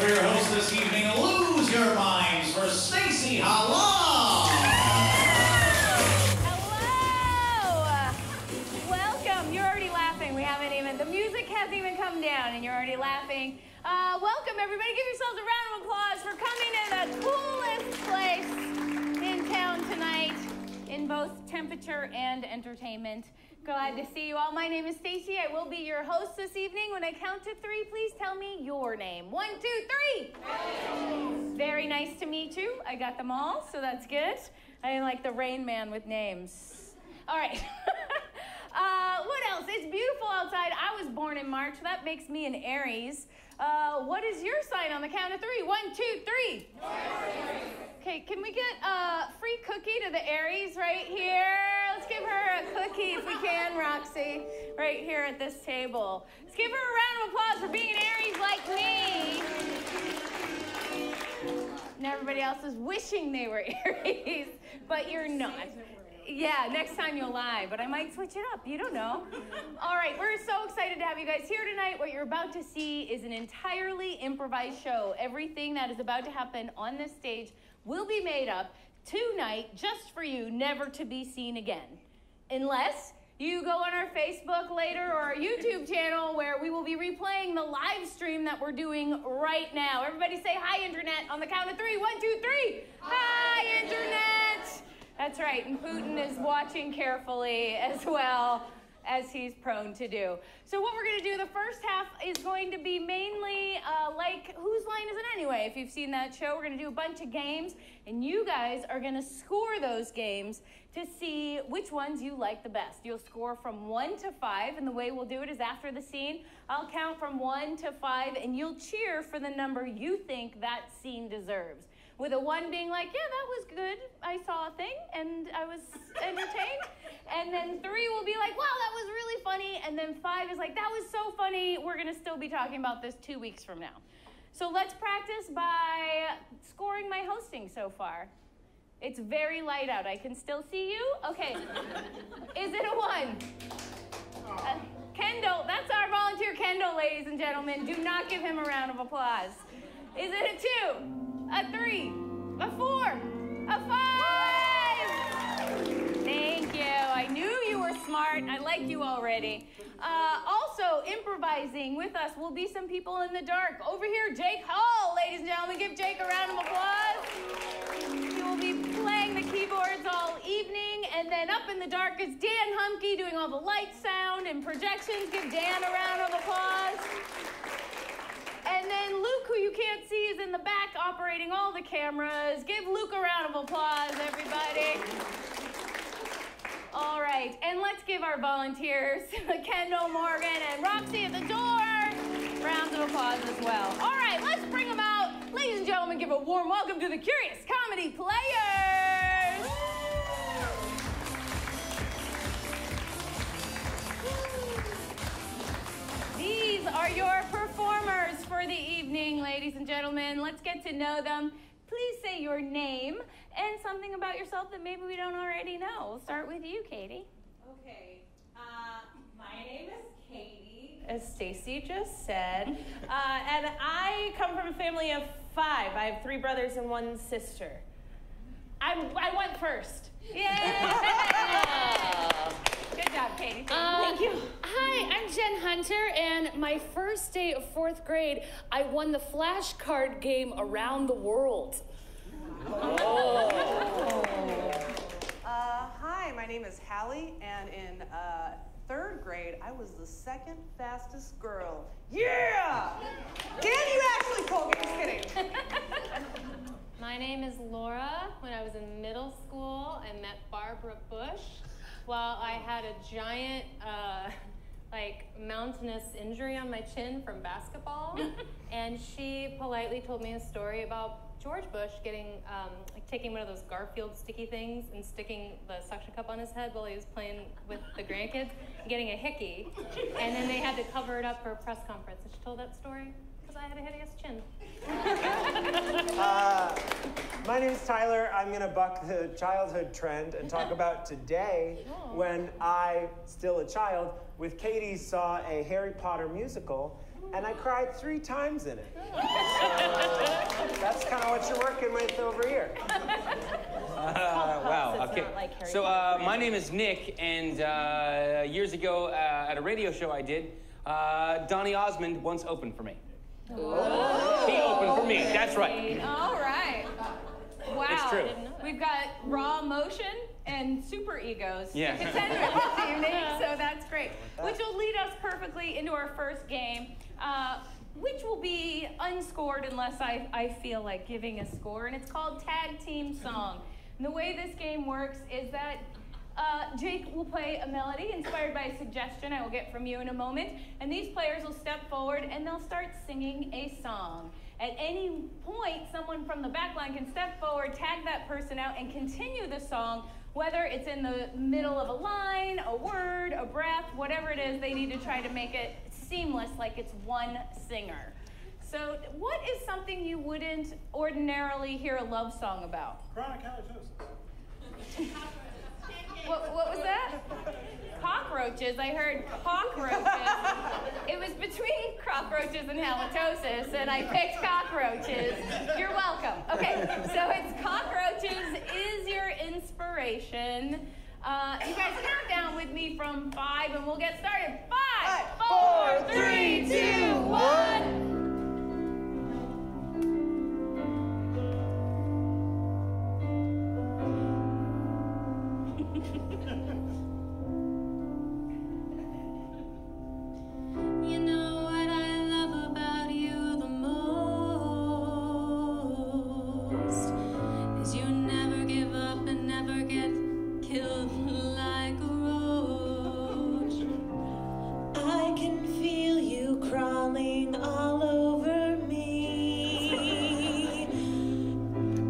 for your host this evening, Lose Your Minds for Stacey, Hallal. Hello! Welcome. You're already laughing. We haven't even, the music hasn't even come down and you're already laughing. Welcome, everybody. Give yourselves a round of applause for coming to the coolest place in town tonight in both temperature and entertainment. Glad to see you all. My name is Stacey. I will be your host this evening. When I count to three, please tell me your name. 1, 2, 3. Hey. Very nice to meet you. I got them all, so that's good. I like the Rain Man with names. All right. What else? It's beautiful outside. I was born in March. That makes me an Aries. What is your sign on the count of 3? 1, 2, 3. Okay, can we get a free cookie to the Aries right here? Let's give her a cookie if we can, Roxy, right here at this table. Let's give her a round of applause for being an Aries like me. And everybody else is wishing they were Aries, but you're not. Yeah, next time you'll lie, but I might switch it up. You don't know. All right, we're so excited to have you guys here tonight. What you're about to see is an entirely improvised show. Everything that is about to happen on this stage will be made up tonight just for you, never to be seen again. Unless you go on our Facebook later or our YouTube channel where we will be replaying the live stream that we're doing right now. Everybody say hi, Internet, on the count of 3. 1, 2, 3. Hi, Internet. That's right, and Putin is watching carefully as well, as he's prone to do. So what we're going to do, the first half is going to be mainly like Whose Line Is It Anyway? If you've seen that show, we're going to do a bunch of games, and you guys are going to score those games to see which ones you like the best. You'll score from 1 to 5, and the way we'll do it is after the scene. I'll count from 1 to 5, and you'll cheer for the number you think that scene deserves. With a 1 being like, yeah, that was good. I saw a thing, and I was entertained. And then 3 will be like, wow, that was really funny. And then 5 is like, that was so funny. We're going to still be talking about this 2 weeks from now. So let's practice by scoring my hosting so far. It's very light out. I can still see you? Okay. Is it a 1? Kendall, that's our volunteer Kendall, ladies and gentlemen. Do not give him a round of applause. Is it a 2? A 3, a 4, a 5. Thank you. I knew you were smart. I liked you already. Also, improvising with us will be some people in the dark. Over here, Jake Hall, ladies and gentlemen. Give Jake a round of applause. He will be playing the keyboards all evening. And then up in the dark is Dan Humke doing all the light, sound, and projections. Give Dan a round of applause. And then Luke, who you can't see, is in the back operating all the cameras. Give Luke a round of applause, everybody. All right, and let's give our volunteers, Kendall, Morgan, and Roxy at the door, rounds of applause as well. All right, let's bring them out. Ladies and gentlemen, give a warm welcome to the Curious Comedy Players. These are your performers for the evening, ladies and gentlemen. Let's get to know them. Please say your name and something about yourself that maybe we don't already know. We'll start with you, Katie. Okay, my name is Katie, As Stacey just said. and I come from a family of 5. I have 3 brothers and 1 sister. I went first. Yeah! Good job, Katie. Thank you. Hi, I'm Jenn Hunter, and my first day of 4th grade, I won the flashcard game Around the World. Hi, my name is Hallie, and in 3rd grade, I was the 2nd fastest girl. Yeah! Can you actually call me? Just kidding. My name is Laura. When I was in middle school, I met Barbara Bush while I had a giant, mountainous injury on my chin from basketball. And she politely told me a story about George Bush getting, taking one of those Garfield sticky things and sticking the suction cup on his head while he was playing with the grandkids and getting a hickey. And then they had to cover it up for a press conference. And she told that story because I had a hideous chin. My name's Tyler. I'm going to buck the childhood trend and talk about today when I, still a child, with Katie saw a Harry Potter musical, and I cried 3 times in it. So that's kind of what you're working with over here. Wow, okay. So my name is Nick, and years ago at a radio show I did, Donny Osmond once opened for me. Whoa. He opened for me, that's right. All right. Wow. It's true. We've got raw emotion and super egos Yeah. to contend with this evening, so that's great. Which will lead us perfectly into our first game, which will be unscored unless I feel like giving a score, and it's called Tag Team Song. And the way this game works is that Jake will play a melody inspired by a suggestion I will get from you in a moment, and these players will step forward and they'll start singing a song. At any point, someone from the back line can step forward, tag that person out, and continue the song, whether it's in the middle of a line, a word, a breath, whatever it is, they need to try to make it seamless, like it's one singer. So what is something you wouldn't ordinarily hear a love song about? Chronic halitosis. What was that? Cockroaches. I heard cockroaches. It was between cockroaches and halitosis, and I picked cockroaches. You're welcome. Okay, so it's cockroaches is your inspiration. You guys count down with me from 5, and we'll get started. 5, 4, 3, 2, 1. You know what I love about you the most is you never give up and never get killed like a roach. I can feel you crawling all over me,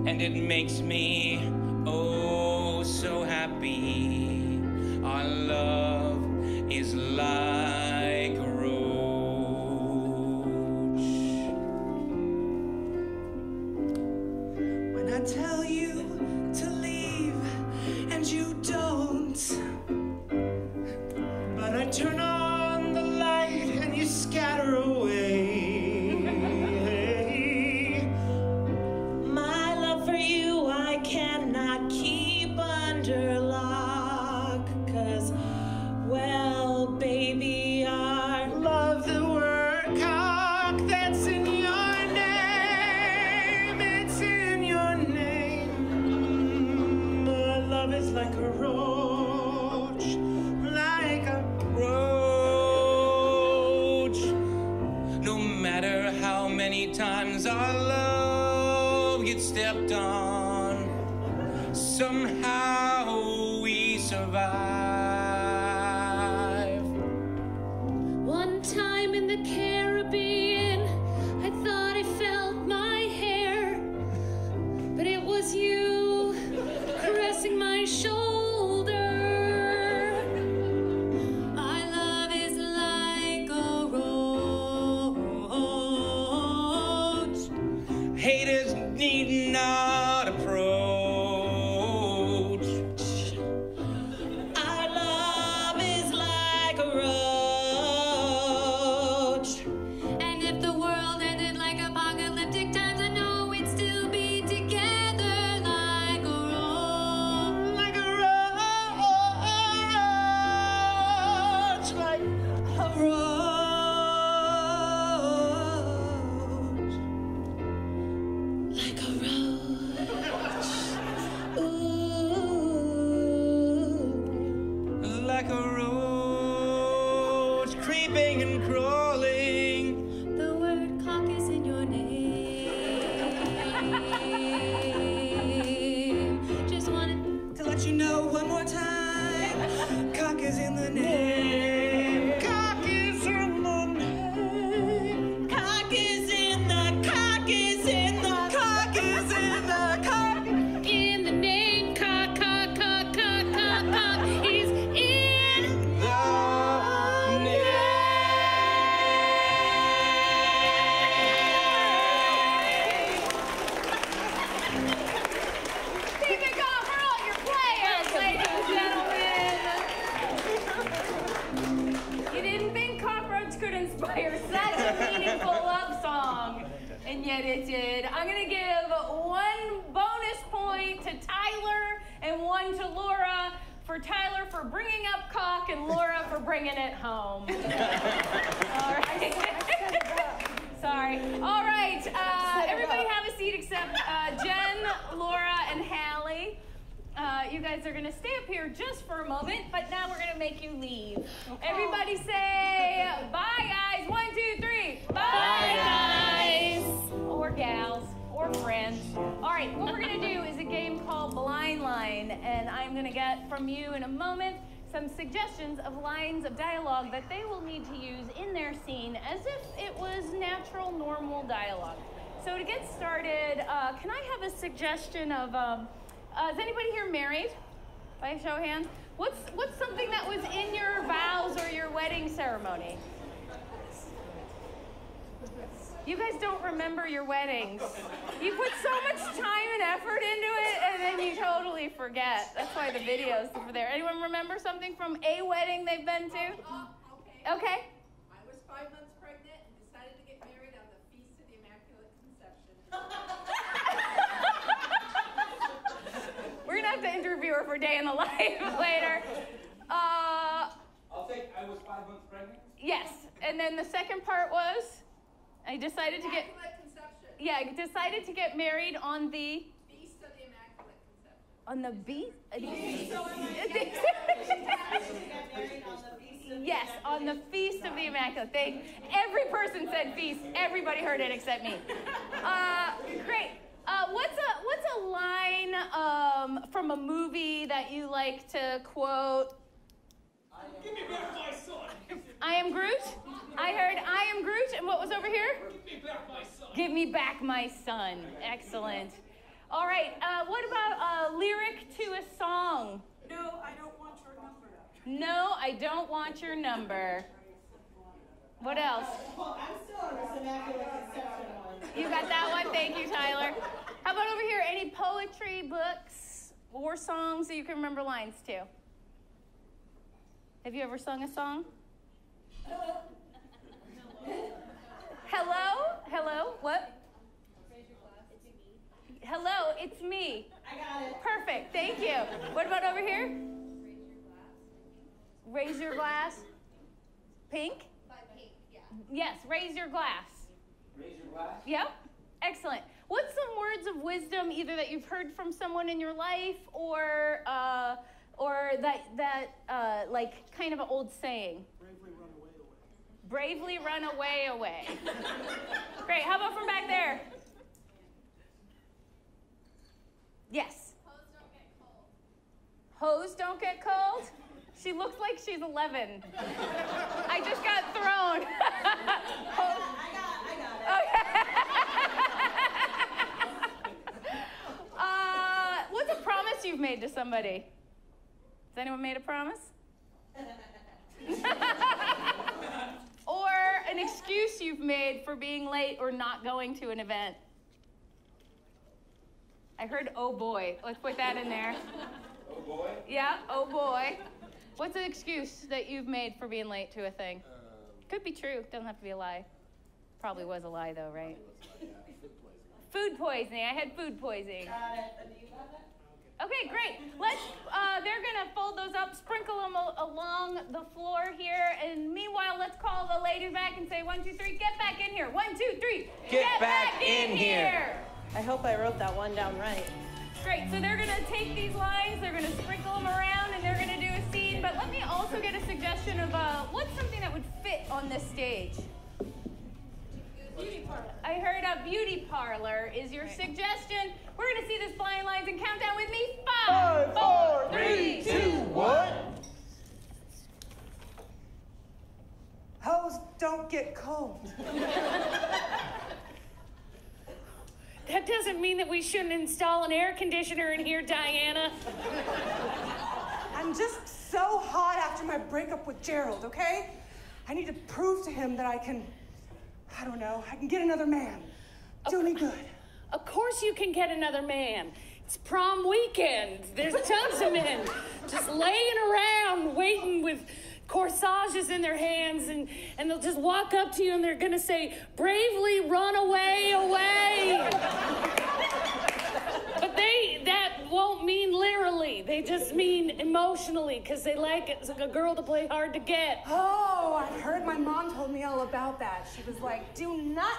And it makes me, oh, so happy. Our love is like a roach. When I tell you to leave and you don't, but I turn on the light and you scatter away. my love for you I cannot keep under lock, 'cause, well, baby, our Love the word cock, that's in your name. It's in your name. My love is like a roach, like a Roach. No matter how many times our love gets stepped on, somehow we survive. One time in the Caribbean, I thought I felt my hair, but it was you caressing my shoulder. Our love is like a roach. Haters need not approach. Our love is like a roach. And if the world ended like apocalyptic times, I know we'd still be together like a roach. like a roach, like A roach. Like a roach. Ooh. Like a roach, creeping and crawling. The word cock is in your name. Just wanted to let you know one more time. Cock is in the name. Cock is in the name. cock is in the cock is in the Cock is in the cock. in the name. Cock, cock, cock, cock, cock, cock is in. The name. could inspire such a meaningful love song, and yet it did. I'm gonna give 1 bonus point to Tyler and 1 to Laura. For Tyler for bringing up cock and Laura for bringing it home. All right. Sorry. All right. Everybody have a seat except Jenn, Laura, and Hallie. You guys are going to stay up here just for a moment, but now we're going to make you leave. Okay. Everybody say bye, guys. 1, 2, 3. Bye, guys. Or gals. Or friends. All right, what we're going to do is a game called Blind Line, and I'm going to get from you in a moment some suggestions of lines of dialogue that they will need to use in their scene as if it was natural, normal dialogue. So to get started, can I have a suggestion of, is anybody here married? By a show of hands? What's something that was in your vows or your wedding ceremony? You guys don't remember your weddings. You put so much time and effort into it, and then you totally forget. That's why the video's over there. Anyone remember something from a wedding they've been to? Okay. I was 5 months pregnant and decided to get married on the Feast of the Immaculate Conception. We're gonna have to interview her for Day in the Life later. I'll take I was 5 months pregnant. Yes, and then the second part was? I decided to get. Yeah, I decided to get married on the. Feast of the Immaculate Conception. On the beast. Yes, on the Feast of the Immaculate. Every person said feast. Everybody heard it except me. Great. What's a line from a movie that you like to quote? Give me back my son. I am Groot. I heard I am Groot, and what was over here? Give me back my son. Give me back my son. Excellent. All right, what about a lyric to a song? No, I don't want your number. No, I don't want your number. What else? Well, I'm still on this Immaculate Conception one. You got that one? Thank you, Tyler. How about over here? Any poetry, books, or songs that you can remember lines to? Have you ever sung a song? Hello? Hello? What? Raise your glass. It's me. Hello, it's me. I got it. Perfect, thank you. What about over here? Raise your glass. Raise your glass. Pink? By pink, yeah. Yes, raise your glass. Raise your glass. Yep, excellent. What's some words of wisdom either that you've heard from someone in your life or that like kind of an old saying? Bravely run away, away. Great, how about from back there? Yes. Hose don't get cold. Hose don't get cold? She looks like she's 11. I just got thrown. I got it. Okay. What's a promise you've made to somebody? Has anyone made a promise? Or an excuse you've made for being late or not going to an event? I heard, oh boy. Let's put that in there. Oh boy. Yeah, oh boy. What's an excuse that you've made for being late to a thing? Could be true. Doesn't have to be a lie. Probably was a lie, though, right? Food poisoning. I had food poisoning. Got it. Do you got that? Okay, great. They're gonna fold those up, sprinkle them along the floor here, and meanwhile, let's call the ladies back and say 1, 2, 3, get back in here. 1, 2, 3, get back in here. I hope I wrote that one down right. Great, so they're gonna take these lines, they're gonna sprinkle them around, and they're gonna do a scene, but let me also get a suggestion of what's something that would fit on this stage? Beauty parlor. I heard a beauty parlor is your suggestion. We're gonna see this blind lines and count down with me. 5, 4, 3, 2, 1. Hose don't get cold. That doesn't mean that we shouldn't install an air conditioner in here, Diana. I'm just so hot after my breakup with Gerald, okay? I need to prove to him that I can get another man. Do me good. Of course you can get another man. It's prom weekend. There's tons of men just laying around waiting with corsages in their hands, and they'll just walk up to you and they're gonna say, "Bravely run away, away." But that won't mean literally. They just mean emotionally, because they like a girl to play hard to get. Oh, I've heard my mom told me all about that. She was like, do not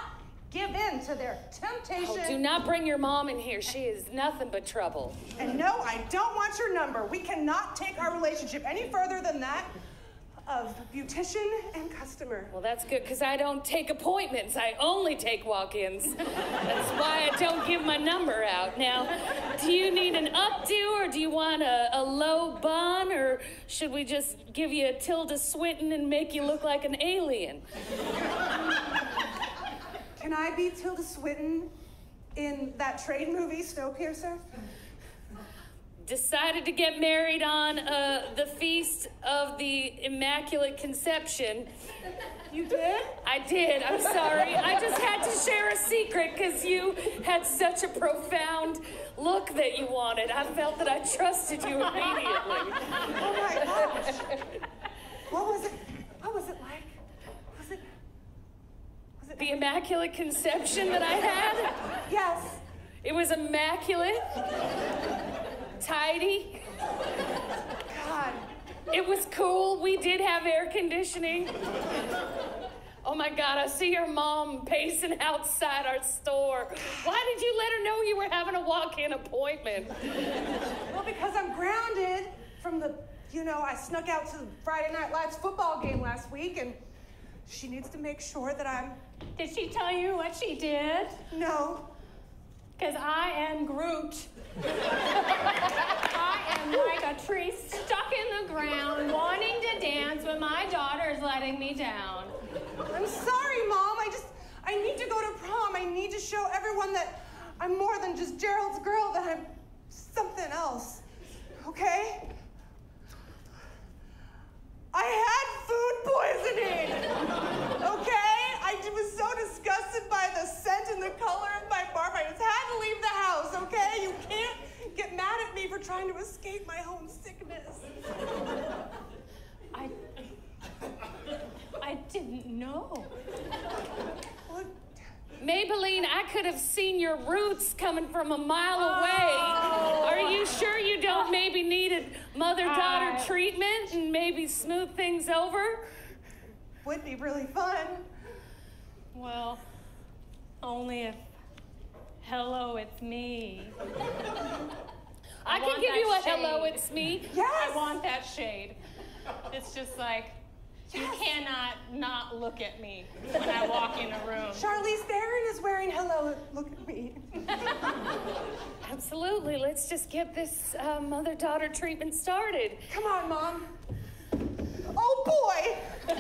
give in to their temptation. Oh, do not bring your mom in here. She is nothing but trouble. And no, I don't want your number. We cannot take our relationship any further than that of beautician and customer. Well, that's good, because I don't take appointments. I only take walk-ins. That's why I don't give my number out. Now, do you need an updo, or do you want a low bun, or should we just give you a Tilda Swinton and make you look like an alien? Can I be Tilda Swinton in that trade movie, Snowpiercer? Decided to get married on the Feast of the Immaculate Conception. You did? I did. I'm sorry. I just had to share a secret because you had such a profound look that you wanted. I felt that I trusted you immediately. Oh my gosh. What was it? What was it like? Was it the Immaculate Conception that I had? Yes. It was immaculate. Tidy. God. It was cool. We did have air conditioning. Oh my God, I see your mom pacing outside our store. Why did you let her know you were having a walk-in appointment? Well, because I'm grounded from the, I snuck out to the Friday Night Lights football game last week, and she needs to make sure that I'm... Did she tell you what she did? No. Because I am Groot. I am like a tree stuck in the ground, wanting to dance, but my daughter's letting me down. I'm sorry, Mom. I need to go to prom. I need to show everyone that I'm more than just Gerald's girl, that I'm something else. Okay? I had food poisoning. Okay? I was so disgusted by the scent and the color of my barf. I just had to leave the house, okay? You can't get mad at me for trying to escape my homesickness. I didn't know. What? Maybelline, I could have seen your roots coming from a mile away. Are you sure you don't maybe need a mother-daughter treatment and maybe smooth things over? Would be really fun. Well, only if, hello, it's me. I can give you a hello, it's me. Yes. I want that shade. It's just like, you cannot not look at me when I walk in a room. Charlize Theron is wearing hello, look at me. Absolutely. Let's just get this mother-daughter treatment started. Come on, Mom. Oh, boy. I've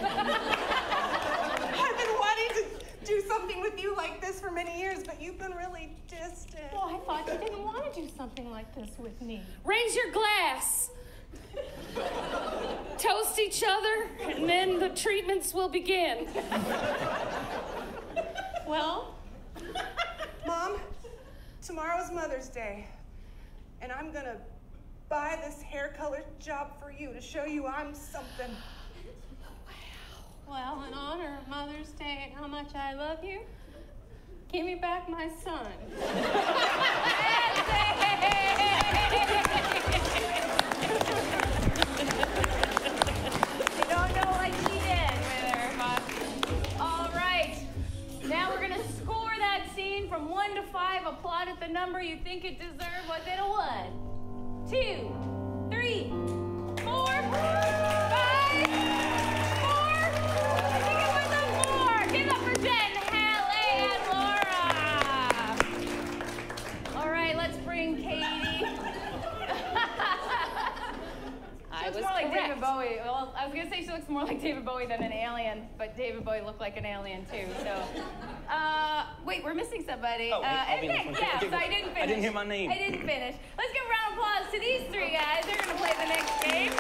been wanting to do something with you like this for many years, but you've been really distant. Well, I thought you didn't want to do something like this with me. Raise your glass. Toast each other, and then the treatments will begin. Well? Mom, tomorrow's Mother's Day, and I'm gonna buy this hair color job for you to show you I'm something. Well, in honor of Mother's Day and how much I love you, give me back my son. You don't know what she did with her, but all right. Now we're gonna score that scene from 1 to 5. Applaud at the number you think it deserved. Was it a 1, 2, 3, 4, 5, 4? I think it was a 4. Give up for Jenn, Hallie, and Laura. All right, let's bring Katie. She looks more like David Bowie. Well, I was gonna say she looks more like David Bowie than an alien, but David Bowie looked like an alien too. So, wait, we're missing somebody. Oh, I'll be Nick, in the yeah, front. so I didn't finish. I didn't hear my name. I didn't finish. Let's give a round of applause to these 3 guys. They're gonna play the next game.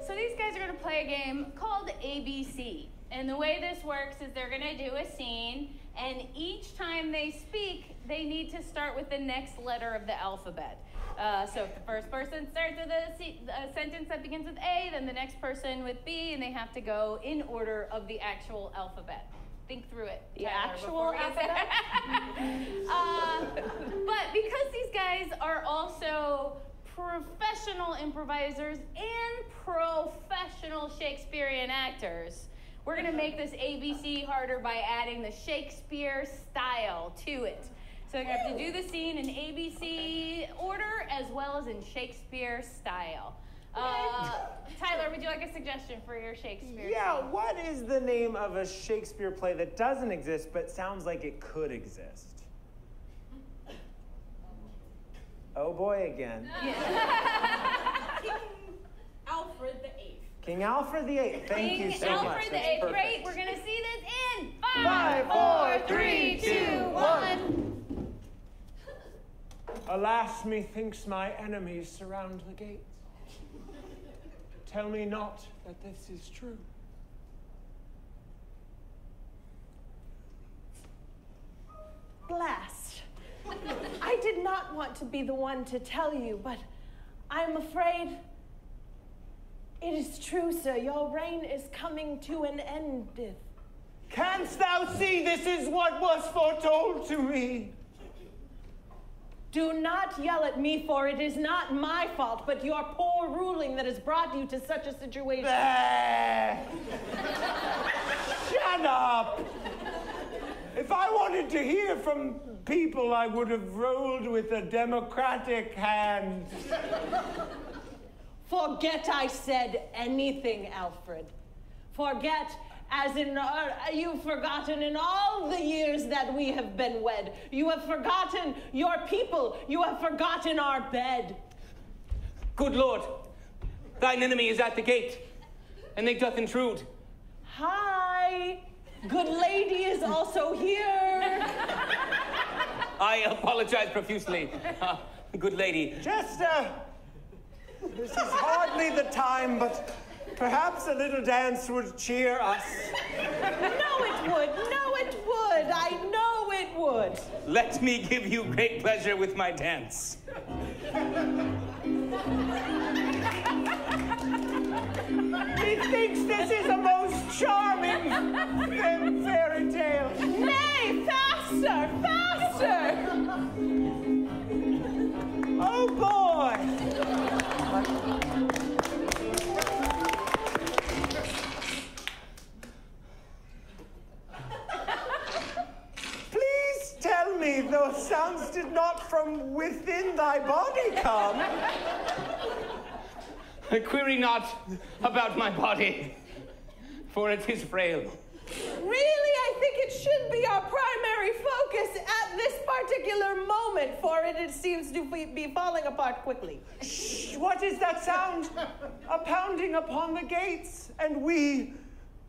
So these guys are gonna play a game called ABC. And the way this works is they're gonna do a scene, and each time they speak, they need to start with the next letter of the alphabet. So if the first person starts with a sentence that begins with A, then the next person with B, and they have to go in order of the actual alphabet. Think through it. The Tyler, actual alphabet? But because these guys are also professional improvisers and professional Shakespearean actors, we're going to make this ABC harder by adding the Shakespeare style to it. So you're going to have to do the scene in ABC order as well as in Shakespeare style. Tyler, would you like a suggestion for your Shakespeare Yeah, scene? what is the name of a Shakespeare play that doesn't exist but sounds like it could exist? Oh boy, again. King Alfred VIII. King Alfred VIII. Thank you so much. King Alfred That's VIII. perfect. Great. We're going to see this in 5, 4, 3, 2, 1. Alas, methinks my enemies surround the gates. Tell me not that this is true. Blast. I did not want to be the one to tell you, but I'm afraid it is true, sir. Your reign is coming to an endeth. Canst thou see this is what was foretold to me? Do not yell at me, for it is not my fault, but your poor ruling that has brought you to such a situation. Shut up! If I wanted to hear from people, I would have rolled with a democratic hand. Forget I said anything, Alfred. Forget, as in, you've forgotten in all the years that we have been wed. You have forgotten your people. You have forgotten our bed. Good Lord, thine enemy is at the gate, and they doth intrude. Hi. Good lady is also here. I apologize profusely. Good lady. Jester, this is hardly the time, but perhaps a little dance would cheer us. No, it would. No, it would. I know it would. Let me give you great pleasure with my dance. Methinks this is a most charming fairy tale. Nay, faster, faster! Oh boy! Please tell me those sounds did not from within thy body come. Query not about my body, for it is frail. Really, I think it should be our primary focus at this particular moment, for it seems to be falling apart quickly. Shh, what is that sound? A pounding upon the gates, and we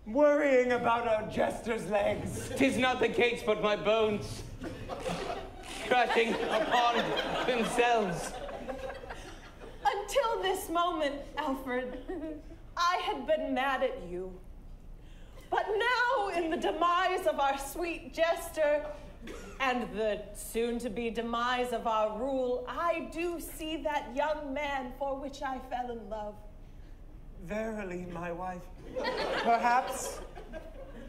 worrying about our jester's legs. 'Tis not the gates, but my bones, crashing upon themselves. Until this moment, Alfred, I had been mad at you. But now, in the demise of our sweet jester and the soon-to-be demise of our rule, I do see that young man for which I fell in love. Verily, my wife, perhaps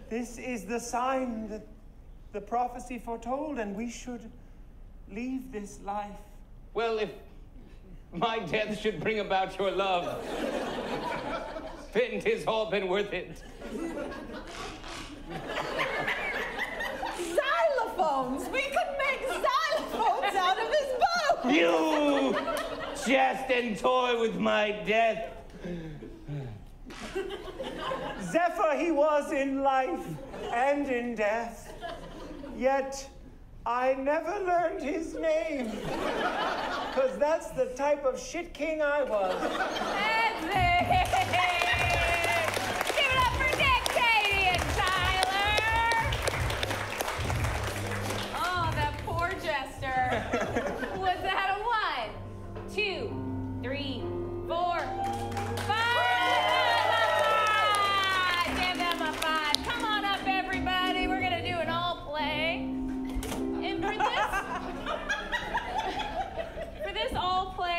this is the sign that the prophecy foretold, and we should leave this life. Well, if my death should bring about your love, then 'tis all been worth it. Xylophones! We could make xylophones out of his bone! You jest and toy with my death. Zephyr he was in life and in death, yet I never learned his name, because that's the type of shit king I was. That's it! Give it up for Dictadian, Tyler! Oh, that poor jester. Was that a 1, 2, 3, 4, 5? Give them a 5. Come on up, everybody. We're going to do an all play. And for this all play,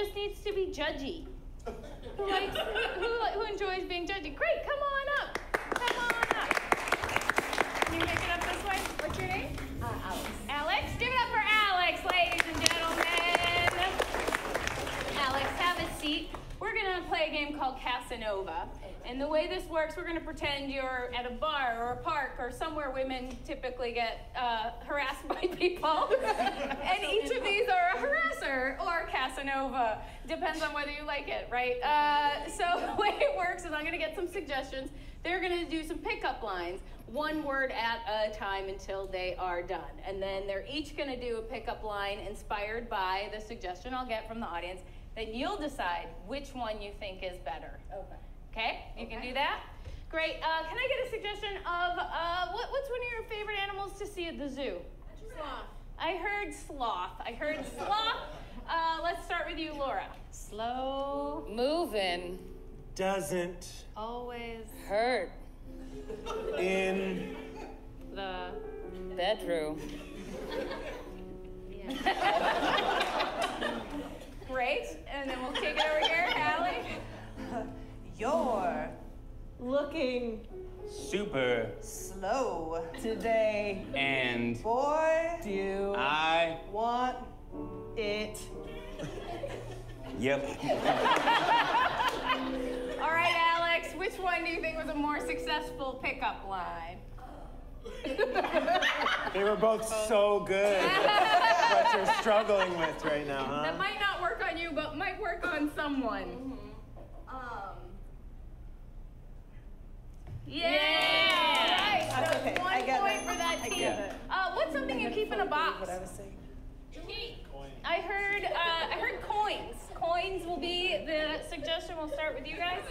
just needs to be judgy? Who enjoys being judgy? Great, come on up. Come on up. Can you make it up this way? What's your name? Alex. Alex? Give it up for Alex, ladies and gentlemen. Alex, have a seat. We're gonna play a game called Casanova. And the way this works, we're gonna pretend you're at a bar or a park or somewhere women typically get harassed by people. And each of these are a harasser or a Casanova. Depends on whether you like it, right? So the way it works is I'm gonna get some suggestions. They're gonna do some pickup lines, one word at a time until they are done. And then they're each gonna do a pickup line inspired by the suggestion I'll get from the audience. Then you'll decide which one you think is better. Okay? You can do that? Great. Can I get a suggestion of what's one of your favorite animals to see at the zoo? Sloth. I heard sloth. Let's start with you, Laura. Slow moving. Doesn't Always Hurt. in the Bedroom. Great. And then we'll kick it over here, Hallie. You're looking Super. slow today. And Boy, do I. want it. Yep. All right, Alex, which one do you think was a more successful pickup line? They were both so good. What you're struggling with right now, huh? That might not work on you, but might work on someone. Yeah! Right, so Okay, I 1 get point it. for that I team. get it. What's something you keep in a box? What I was saying. I heard coins. Coins will be the suggestion. We'll start with you guys.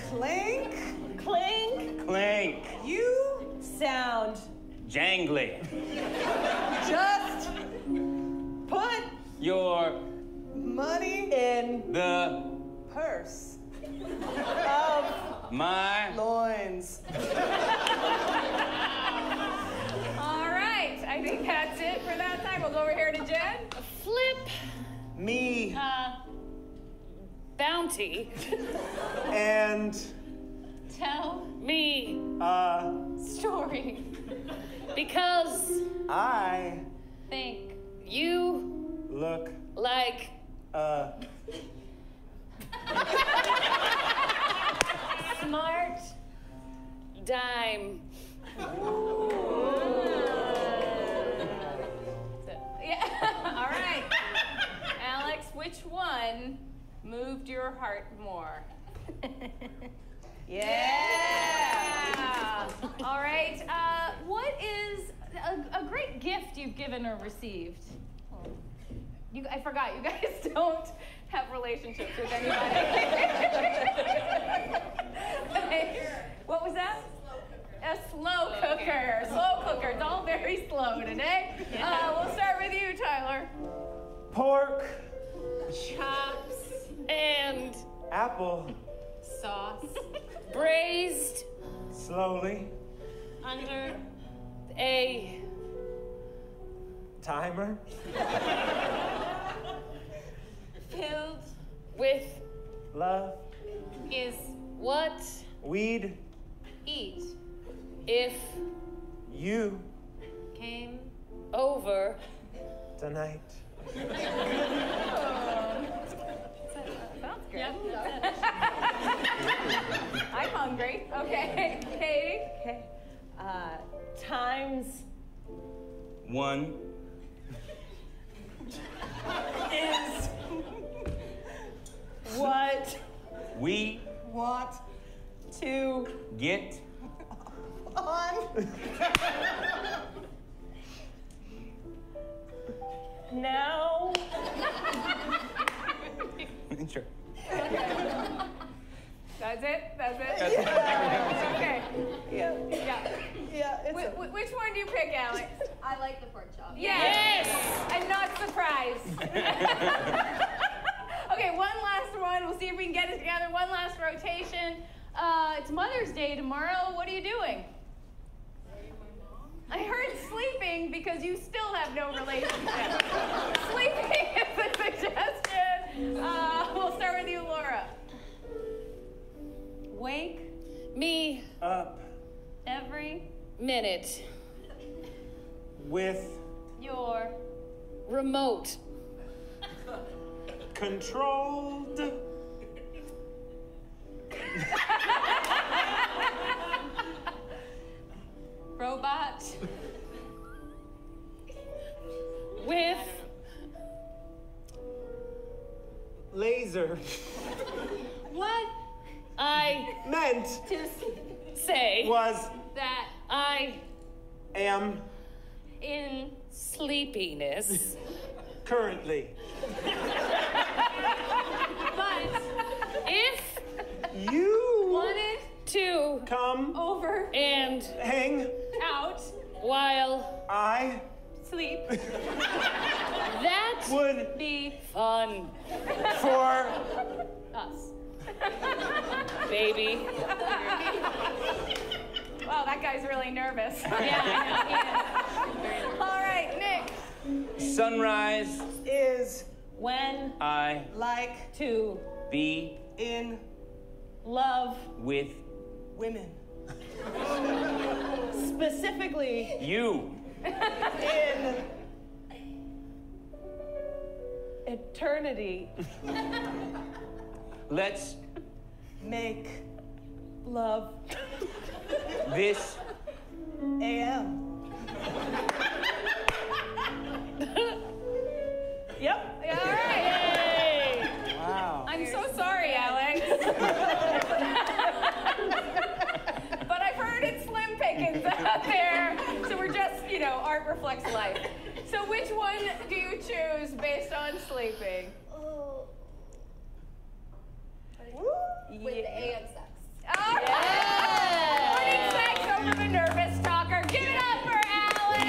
Clink, clink. Clank. You sound Jangly. just put Your. money in The. purse of My. loins. All right. I think that's it for that time. We'll go over here to Jen. Flip. Me Bounty. and Tell Me. story. Because I Think. you look like Smart. dime. Yeah. All right. Alex, which one moved your heart more? Yeah. All right. What is a great gift you've given or received? I forgot. You guys don't have relationships with anybody. What was that? A slow cooker. Slow cooker. It's all very slow today. We'll start with you, Tyler. pork, chops, And apple, sauce, braised slowly, under a timer, filled with love, is what weed, eat if you came over tonight. Sounds good. I'm hungry. Okay. Katie? Okay. Times One. is what We want to get on now. Sure. That's it? That's it? That's Okay. Yeah. Yeah. Yeah. It's Which one do you pick, Alex? I like the pork chop. Yes! I'm not surprised. Okay, one last one. We'll see if we can get it together. One last rotation. It's Mother's Day tomorrow. What are you doing? I heard sleeping because you still have no relationship. Sleeping is a suggestion. We'll start with you, Laura. Wake Me Up every minute. with your Remote. controlled robot With laser what I meant to say was that I am in sleepiness. currently. but If You wanted to come over and hang out while I sleep that would be fun, for us. baby. Wow, that guy's really nervous. Yeah, all right, Nick. Sunrise, is When I like To be in love with women. Specifically you. in eternity. Let's Make love this AM. Yep. Yeah, all right. wow. I'm so sorry, Alex. But I've heard it's slim pickings out there. So we're just, art reflects life. So which one do you choose based on sleeping? With the AM sex. All right. Morning sex over the nervous talker. Give it up for Alex.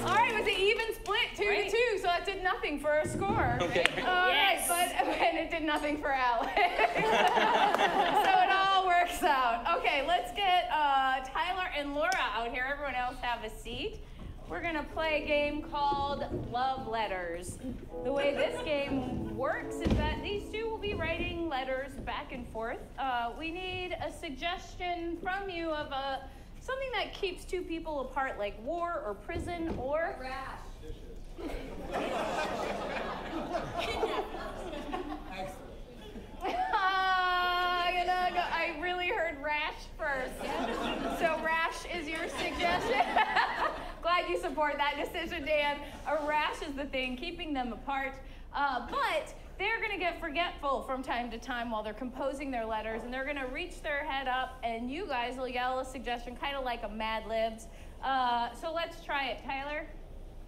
All right, it was an even split, 2-2, so that did nothing for a score. Okay. All right, and it did nothing for Alex. So it all works out. Okay, let's get Tyler and Laura out here. Everyone else have a seat. We're gonna play a game called Love Letters. The way this game works is that these two will be writing letters back and forth. We need a suggestion from you of something that keeps two people apart, like war or prison or Rash. I really heard rash first. So rash is your suggestion. Glad you support that decision, Dan. A rash is the thing keeping them apart. But they're going to get forgetful from time to time while they're composing their letters, and they're going to reach their head up, and you guys will yell a suggestion, kind of like a Mad Libs. So let's try it. Tyler?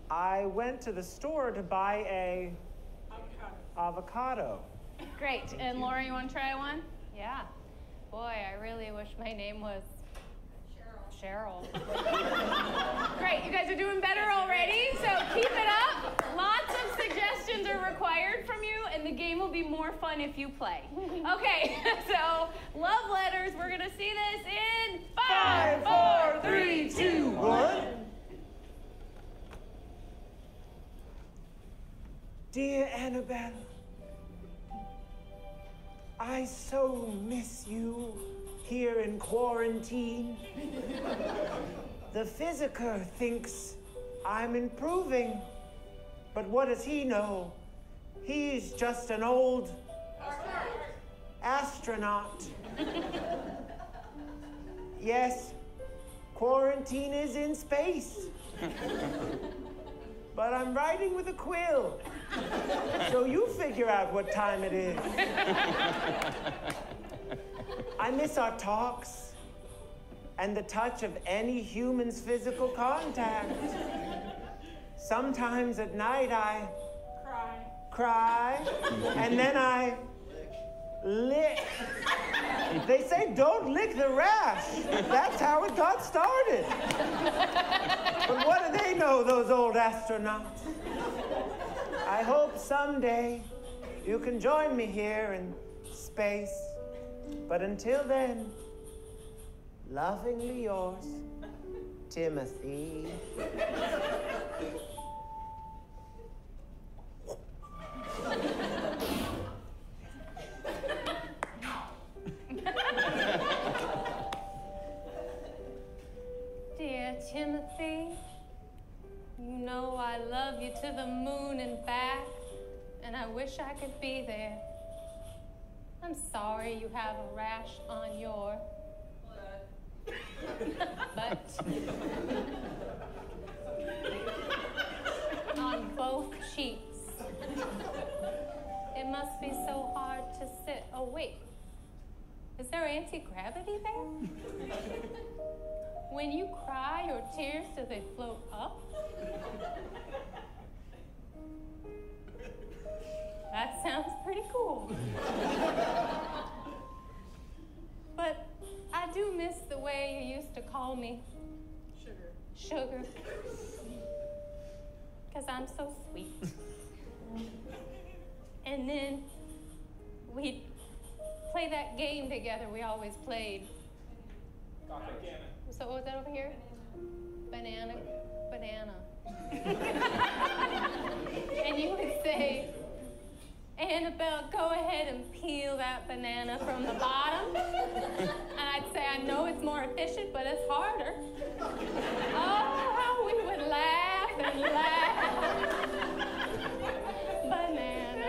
I went to the store to buy a avocado. Great. And Laura, you want to try one? Yeah. Boy, I really wish my name was Cheryl. Great, you guys are doing better already, so keep it up. Lots of suggestions are required from you, and the game will be more fun if you play. Okay, so love letters, we're gonna see this in 5, 4, 3, 2, 1. Dear Annabelle, I so miss you here in quarantine. The physiker thinks I'm improving, but what does he know? He's just an old astronaut. Yes, quarantine is in space. But I'm writing with a quill. So you figure out what time it is. I miss our talks and the touch of any human's physical contact. Sometimes at night I cry, and then I lick. They say don't lick the rash. That's how it got started. But what do they know, those old astronauts? I hope someday you can join me here in space. But until then, lovingly yours, Timothy. I wish I could be there. I'm sorry you have a rash on your butt. On both cheeks. It must be so hard to sit awake. Is there anti-gravity there? When you cry, your tears, do they float up? That sounds pretty cool. But I do miss the way you used to call me. Sugar. Because I'm so sweet. And then we'd play that game together we always played. So what was that over here? Banana. And you would say, Annabelle, go ahead and peel that banana from the bottom. And I'd say, I know it's more efficient, but it's harder. Oh, how we would laugh and laugh. Banana.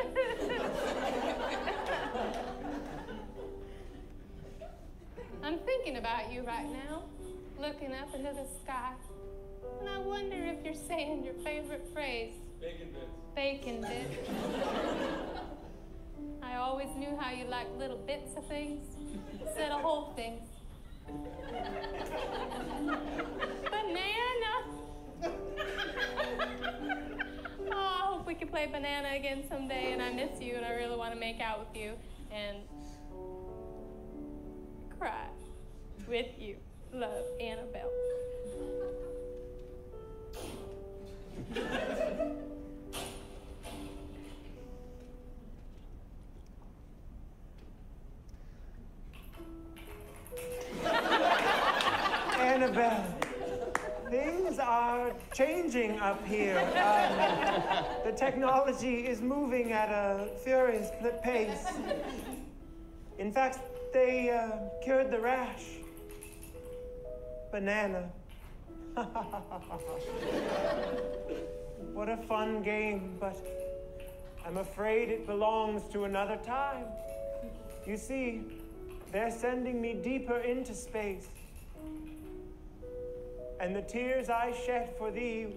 I'm thinking about you right now, looking up into the sky. And I wonder if you're saying your favorite phrase. Bacon bits. Bacon bits. I always knew how you liked little bits of things instead of whole things. Banana. Oh, I hope we can play banana again someday, and I miss you, and I really want to make out with you and cry with you. Love, Annabelle. Annabelle, things are changing up here. The technology is moving at a furious pace. In fact, they cured the rash. Banana. What a fun game, but I'm afraid it belongs to another time. You see, they're sending me deeper into space. And the tears I shed for thee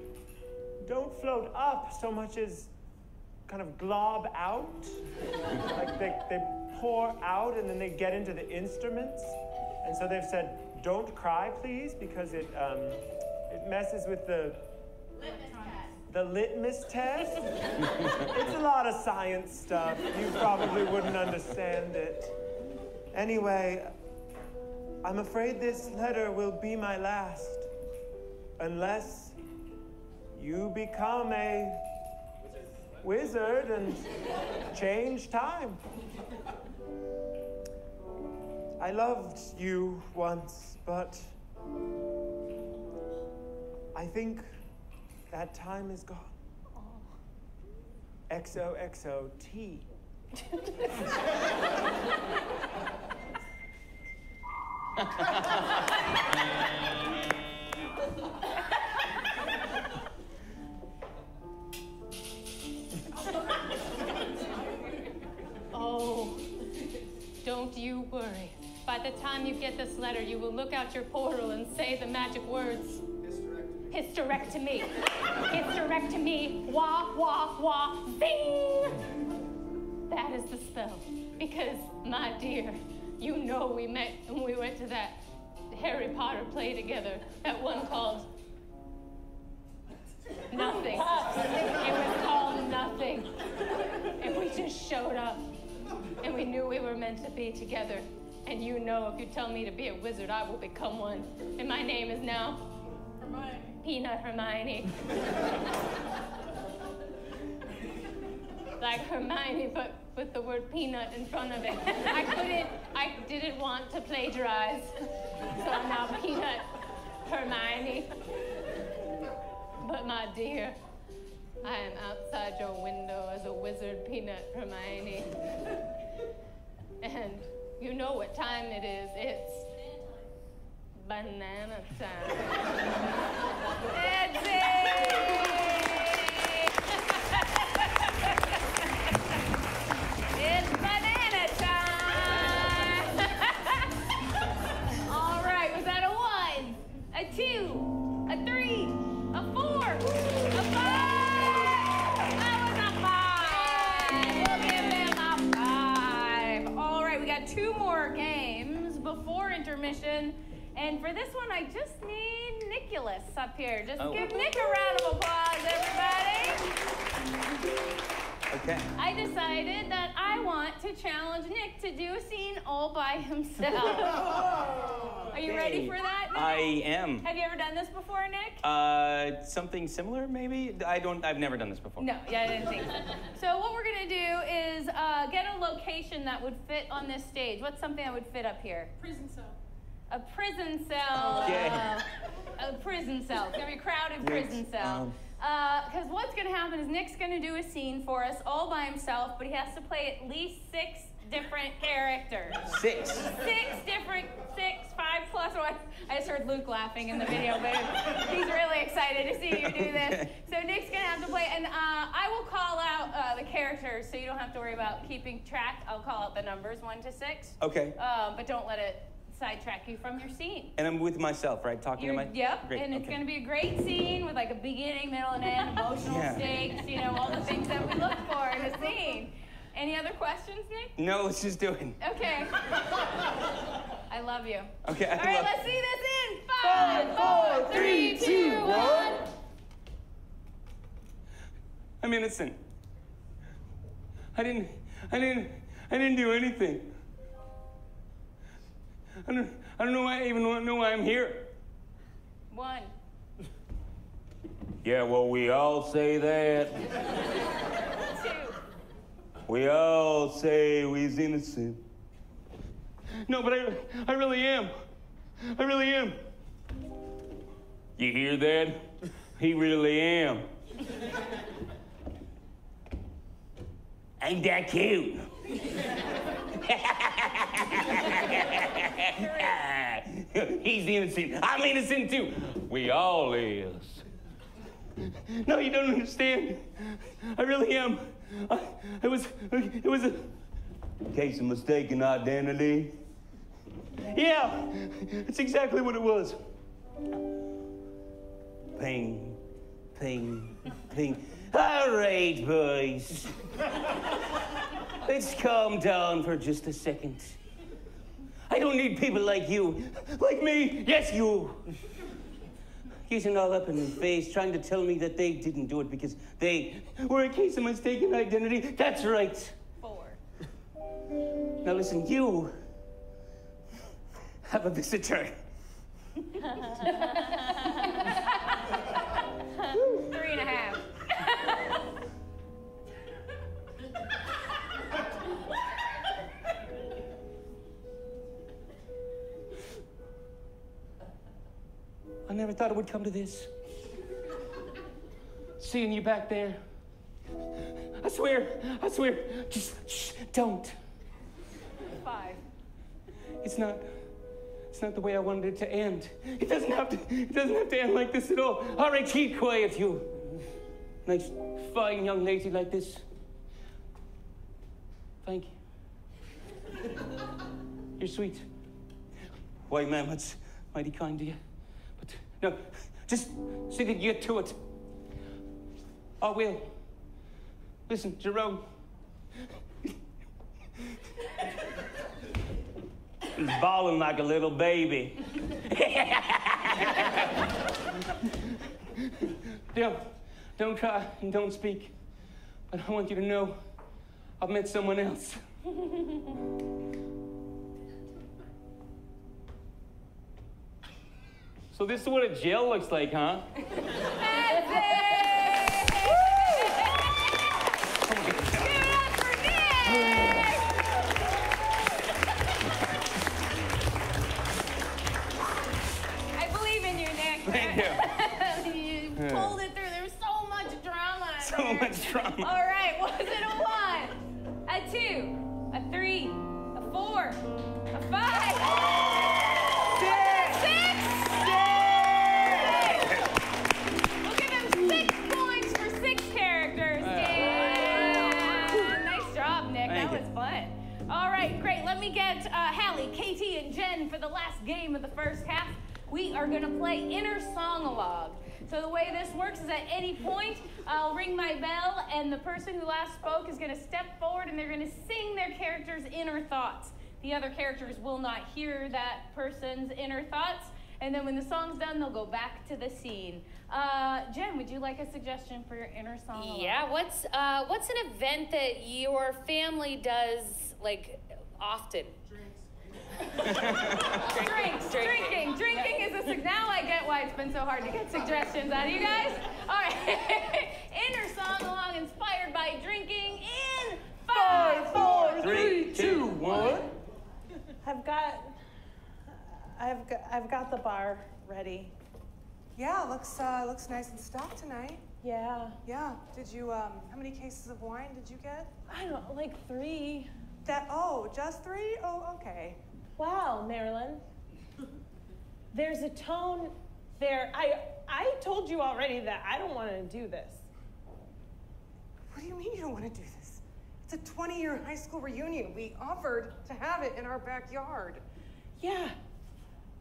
don't float up so much as kind of glob out. Like they pour out and then they get into the instruments. And so they've said, don't cry, please, because it messes with the litmus test. It's a lot of science stuff. You probably wouldn't understand it. Anyway, I'm afraid this letter will be my last, unless you become a wizard and change time. I loved you once, but I think that time is gone. XOXOT. Oh, don't you worry. By the time you get this letter, you will look out your portal and say the magic words. Hysterectomy. Hysterectomy. Wah, wah, wah, zing! That is the spell. Because, my dear, you know we met and we went to that Harry Potter play together. That one called Nothing. It was called Nothing. And we just showed up. And we knew we were meant to be together. And you know if you tell me to be a wizard, I will become one. And my name is now Hermione. Peanut Hermione. Like Hermione, but with the word peanut in front of it. I didn't want to plagiarize. So I'm now Peanut Hermione. But my dear, I am outside your window as a wizard, Peanut Hermione. And you know what time it is. It's banana time. That's it! got 2 more games before intermission. And for this one, I just need Nicholas up here. Just give Nick a round of applause, everybody. Okay. I decided that I want to challenge Nick to do a scene all by himself. Are you ready for that, Nick? I am. Have you ever done this before, Nick? Something similar, maybe? I've never done this before. No, yeah, I didn't think so. So what we're gonna do is get a location that would fit on this stage. What's something that would fit up here? Prison cell. A prison cell. Okay. A prison cell. It's gonna be a crowded prison cell. Because what's gonna happen is Nick's gonna do a scene for us all by himself, but he has to play at least 6 different characters. 6. 6 different, 5 plus 1. I just heard Luke laughing in the video, but he's really excited to see you do this. So Nick's gonna have to play, and I will call out the characters, so you don't have to worry about keeping track. I'll call out the numbers 1 to 6. Okay. But don't let it sidetrack you from your scene. And I'm with myself, right? Talking to my... Yep, Great. and it's going to be a great scene with like a beginning, middle, and end, emotional stakes, you know, all the things that we look for in a scene. Any other questions, Nick? No, let's just do it. Okay. I love you. Okay, All right, let's see this in 5, 4, 3, 2, 1. I'm innocent. I didn't do anything. I don't know why I even know why I'm here. 1. Yeah, well, we all say that. 2. We all say we's innocent. No, but I really am. I really am. You hear that? He really am. Ain't that cute? He's innocent. I'm innocent too. We all is. No, you don't understand. I really am. It was a case of mistaken identity. Yeah, it's exactly what it was. Ping, ping, ping. All right, boys. Let's calm down for just a second. I don't need people like you. Like me. Yes, you. Getting all up in my face, trying to tell me that they didn't do it because they were a case of mistaken identity. That's right. 4. Now listen, you have a visitor. 3.5. I never thought it would come to this. Seeing you back there. I swear, just shh, don't. 5. It's not the way I wanted it to end. It doesn't have to end like this at all. All right, keep quiet, you. Nice, fine young lady like this. Thank you. You're sweet. Why, ma'am, that's mighty kind of you. But no, just see that you get to it. I will. Listen, Jerome. He's bawling like a little baby. Don't cry and don't speak. But I want you to know I've met someone else. So this is what a jail looks like, huh? That's it! I believe in you, Nick. Thank you. You pulled it through. There was so much drama. So much drama. All right, was it a 1, a 2, a 3, a 4, a 5? 6! We'll give him 6 points for 6 characters. Yeah. Nice job, Nick. Thank That was fun. All right, great. Let me get Hallie, Katie, and Jen for the last game of the first half. We are going to play inner song-along. So the way this works is at any point, I'll ring my bell, and the person who last spoke is going to step forward, and they're going to sing their character's inner thoughts. the other characters will not hear that person's inner thoughts. And then when the song's done, they'll go back to the scene. Jen, would you like a suggestion for your inner song? Yeah, what's an event that your family does, like, often? Drinking is a now I get why it's been so hard to get suggestions out of you guys. All right, inner song along inspired by drinking in 5, 4, 3, 2, 1. I've got the bar ready. Yeah, looks nice and stocked tonight. Yeah. Yeah. Did you how many cases of wine did you get? I don't know, like 3. Just 3? Oh, okay. Wow, Marilyn. There's a tone there. I told you already that I don't want to do this. What do you mean you don't want to do this? It's a 20-year high school reunion. We offered to have it in our backyard. Yeah.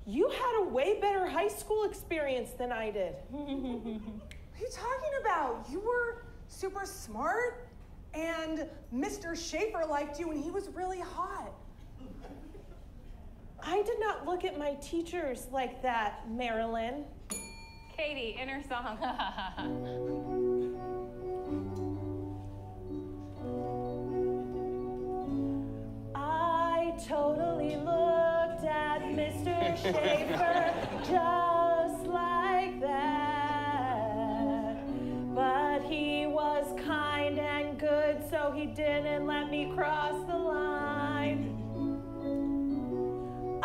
You had a way better high school experience than I did. What are you talking about? You were super smart, and Mr. Schaefer liked you, and he was really hot. I did not look at my teachers like that, Marilyn. Katie, inner song. I totally looked at Mr. Schaefer just like that. But he was kind and good, so he didn't let me cross the line.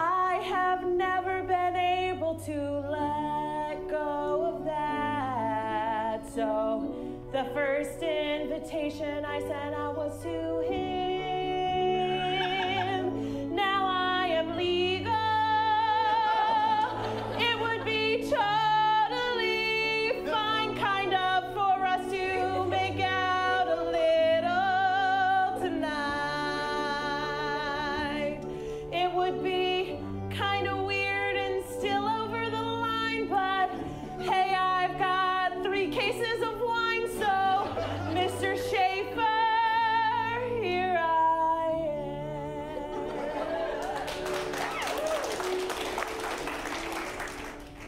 I have never been able to let go of that. So the first invitation I sent out was to him. Now I am legal. It would be totally fine, kind of, for us to make out a little tonight. It would be kind of weird and still over the line, but hey, I've got 3 cases of wine, so Mr. Schaefer, here I am.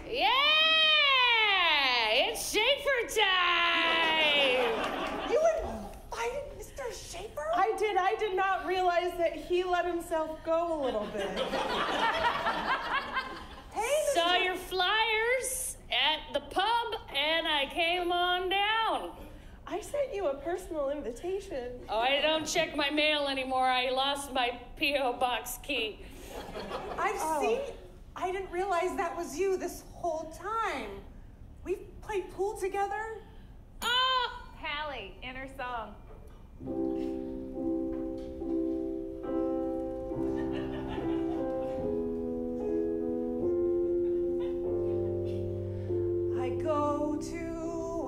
Yeah, it's Schaefer time. You invited Mr. Schaefer? I did not realize that he let himself go a little bit. Hey, Saw your flyers at the pub, and I came on down. I sent you a personal invitation. Oh, I don't check my mail anymore. I lost my P.O. box key. I didn't realize that was you this whole time. We've played pool together. Oh, Hallie, inner song. I go to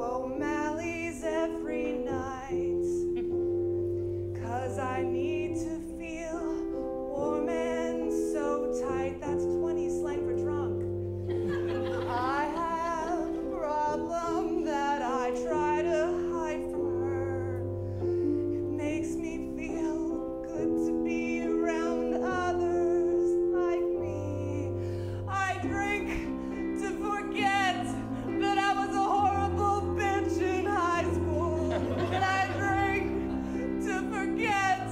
O'Malley's every night, 'cause I need to feel warm and so tight. That's 20 slang for drunk. I have a problem that I try to hide from her. It makes me feel good to be around others like me. I drink to forget that I was a horrible bitch in high school. And I drink to forget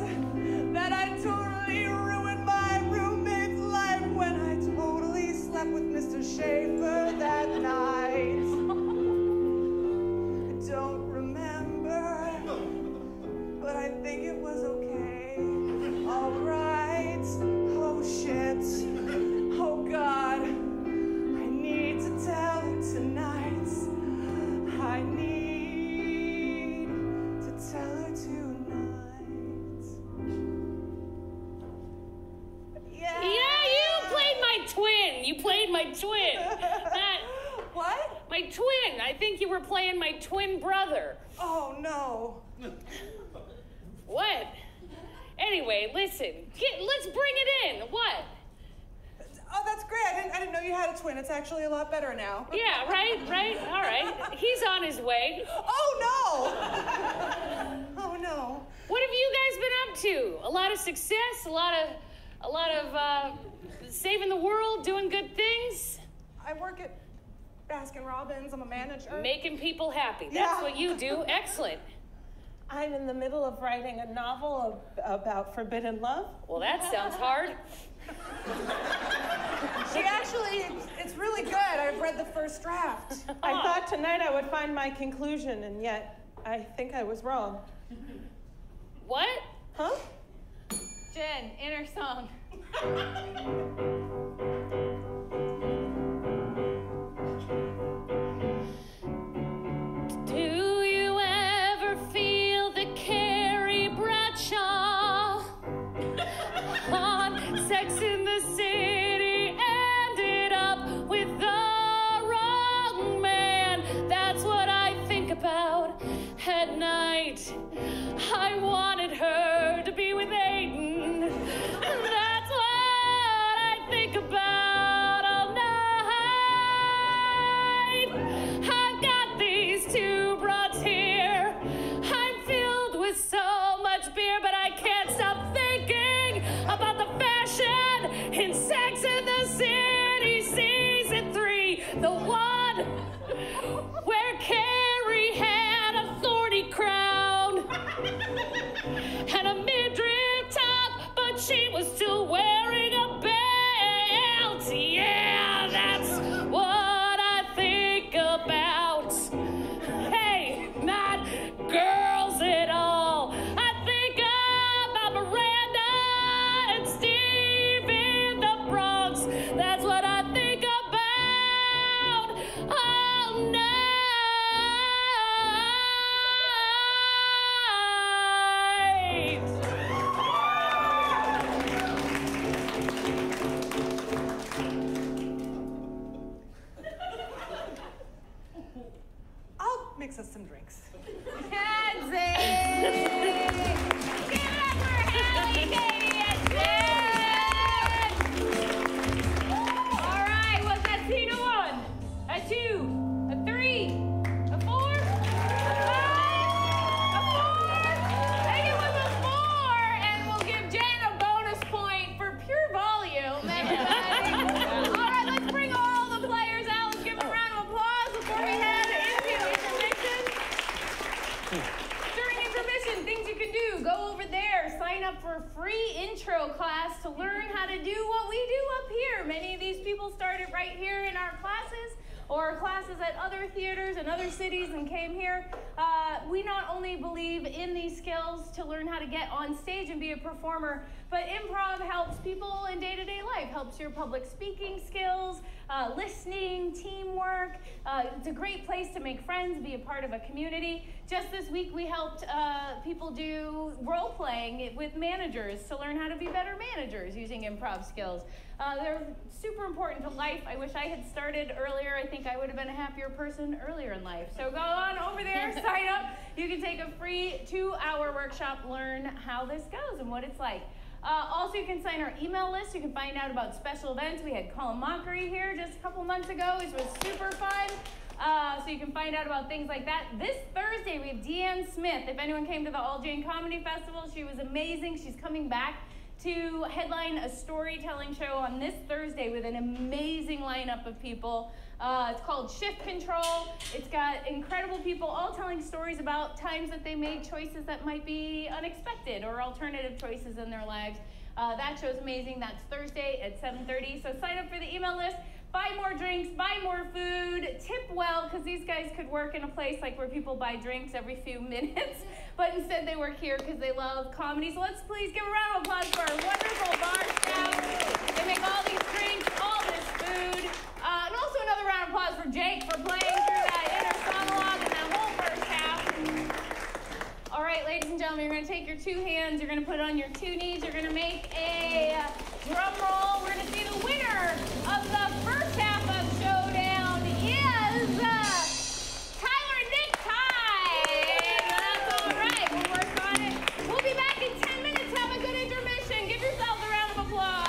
that I totally ruined my roommate's life when I totally slept with Mr. Schaefer that night. I don't remember, but I think it was okay. All right. Oh, shit. Oh, God. I need to tell her tonight. I need to tell her tonight. Yeah. Yeah, you played my twin. You played my twin. What? My twin. I think you were playing my twin brother. Oh, no. What? Anyway, listen. Let's bring it in. What? Oh, that's great. I didn't know you had a twin. It's actually a lot better now. Yeah, right? All right. He's on his way. Oh, no. Oh, no. What have you guys been up to? A lot of success? A lot of A lot of saving the world, doing good things. I work at Baskin Robbins. I'm a manager. Making people happy. That's Yeah. what you do. Excellent. I'm in the middle of writing a novel about forbidden love. Well, that sounds hard. She actually, it's really good. I've read the first draft. I thought tonight I would find my conclusion, and yet I think I was wrong. What? Huh? Jen, inner song. Do you ever feel the Carrie Bradshaw on Sex in the City ended up with the wrong man? That's what I think about at night. I wanted her to be with Aiden. That's what I think about all night. I've got these two broads here. I'm filled with so much beer, but I can't stop thinking about the fashion in Sex in the City Season 3. The one where Carrie had a thorny crown and a midriff top, but she was still wearing a belt. Yeah, that's what I think about. Hey, not girls at all. I think about Miranda and Steve in the Bronx. That's what I think about all night. I'll mix us some drinks. Kenzie! Give it up for Hallie, Katie, and Jen! All right, what's that scene? A 1, a 2, a 3, a 4, a 5, a 4. I think it was a 4, and we'll give Jen a bonus point for pure volume. All right, let's bring all the players out. Let's give them a round of applause before we head into intermission. During intermission, things you can do. Go over there, sign up for a free intro class to learn how to do what we do up here. Many of these people started right here in our classes or classes at other theaters and other cities and came here. We not only believe in these skills to learn how to get on stage and be a performer, but improv helps people in day-to-day life, helps your public speaking skills, listening, teamwork. It's a great place to make friends, be a part of a community. Just this week, we helped people do role-playing with managers to learn how to be better managers using improv skills. They're super important to life. I wish I had started earlier. I think I would have been a happier person earlier in life. So go on over there, sign up. You can take a free 2-hour workshop, learn how this goes and what it's like. Also, you can sign our email list. You can find out about special events. We had Colin Mockery here just a couple months ago. It was super fun. So you can find out about things like that. This Thursday, we have Deanne Smith. If anyone came to the All Jane Comedy Festival, she was amazing. She's coming back to headline a storytelling show on this Thursday with an amazing lineup of people. It's called Shift Control. It's got incredible people all telling stories about times that they made choices that might be unexpected or alternative choices in their lives. That show's amazing. That's Thursday at 7:30. So sign up for the email list. Buy more drinks, buy more food, tip well, because these guys could work in a place like where people buy drinks every few minutes, but instead they work here because they love comedy. So let's please give a round of applause for our wonderful bar staff. They make all these drinks, all this food, and also another round of applause for Jake for playing through that inner monologue and that whole first half. All right, ladies and gentlemen, you're going to take your 2 hands, you're going to put it on your 2 knees, you're going to make a drum roll. We're going to see the winner of the first half of Showdown is Tyler and Nick Tide. That's all right. We'll work on it. We'll be back in 10 minutes. Have a good intermission. Give yourselves a round of applause.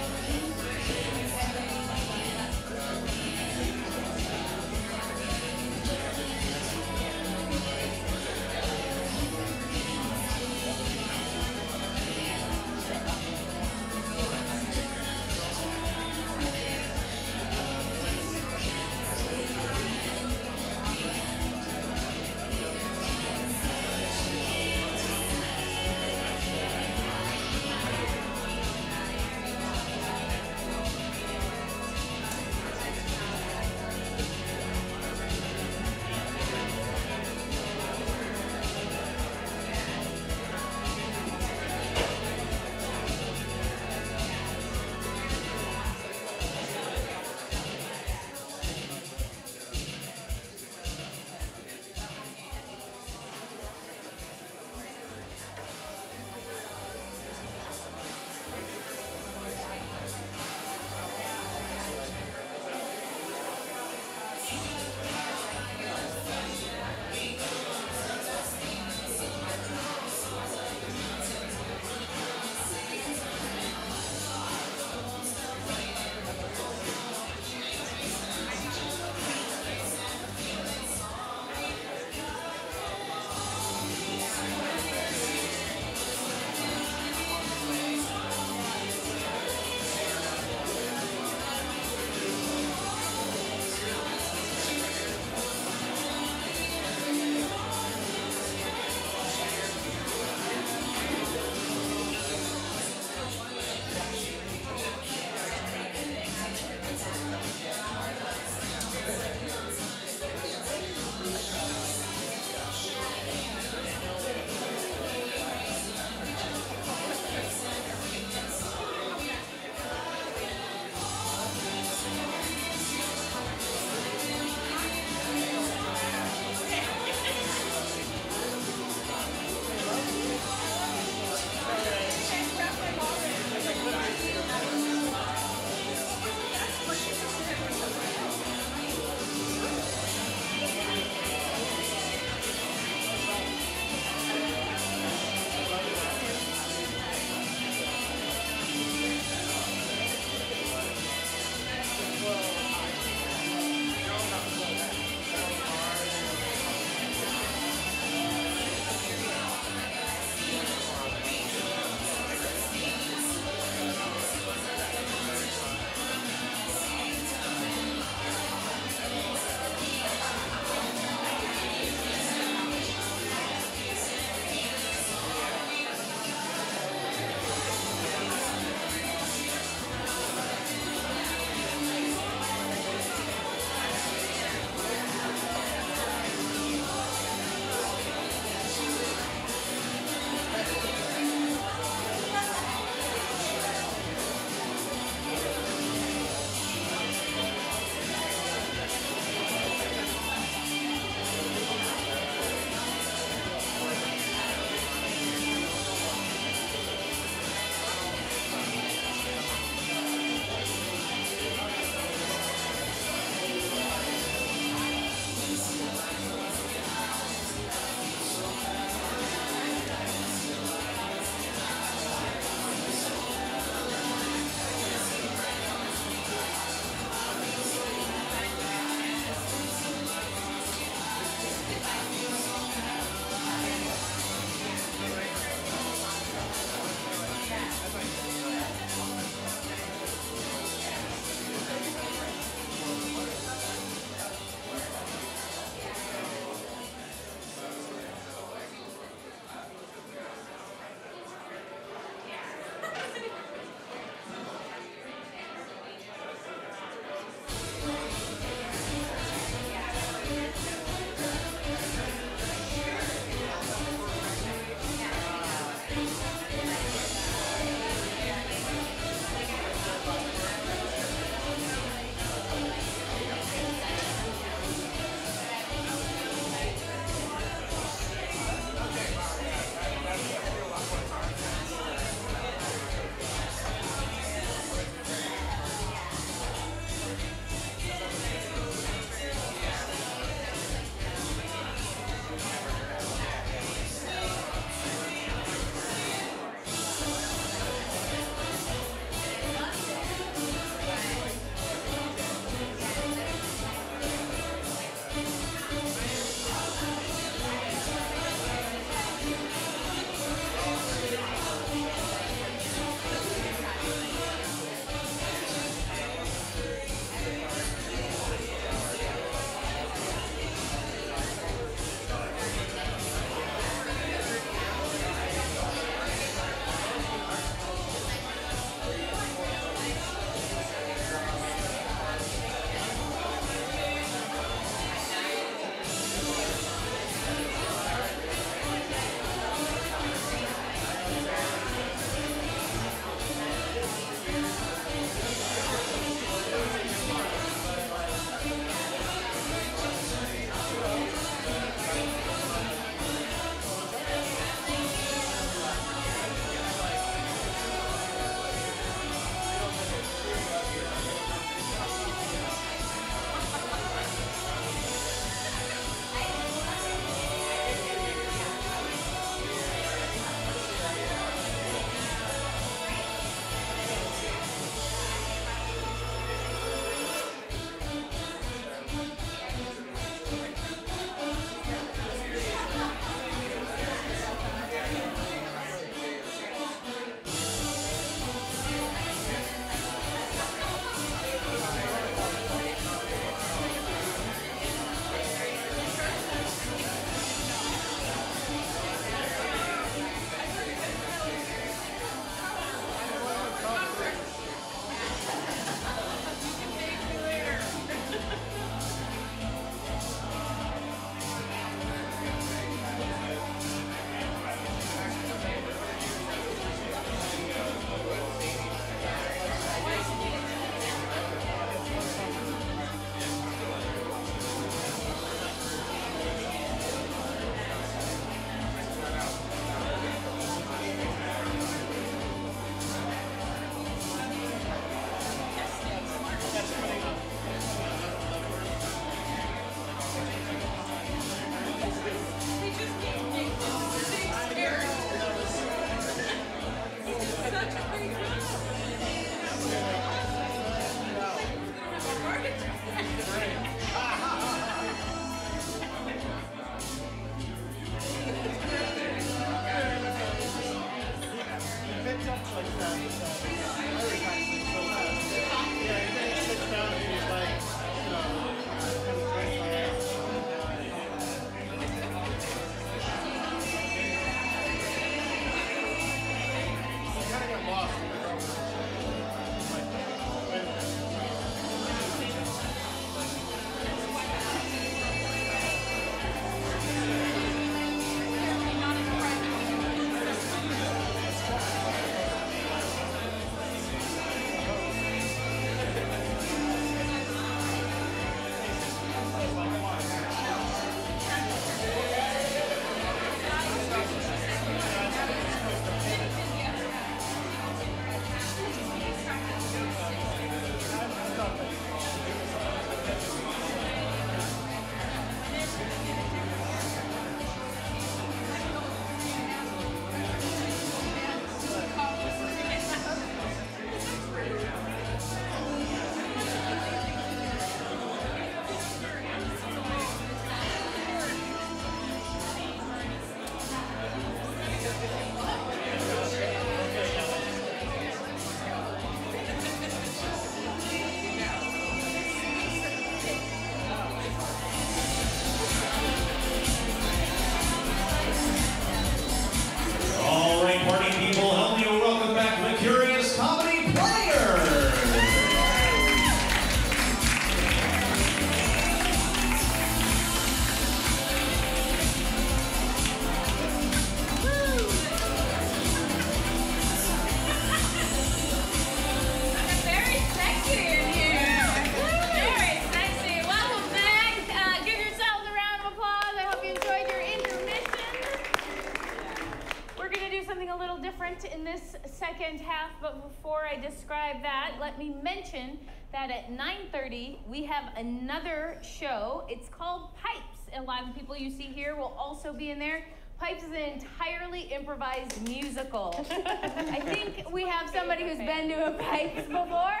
something a little different in this second half, but before I describe that, let me mention that at 9:30 we have another show. It's called Pipes. A lot of the people you see here will also be in there. Pipes is an entirely improvised musical. I think we have somebody who's been to a Pipes before.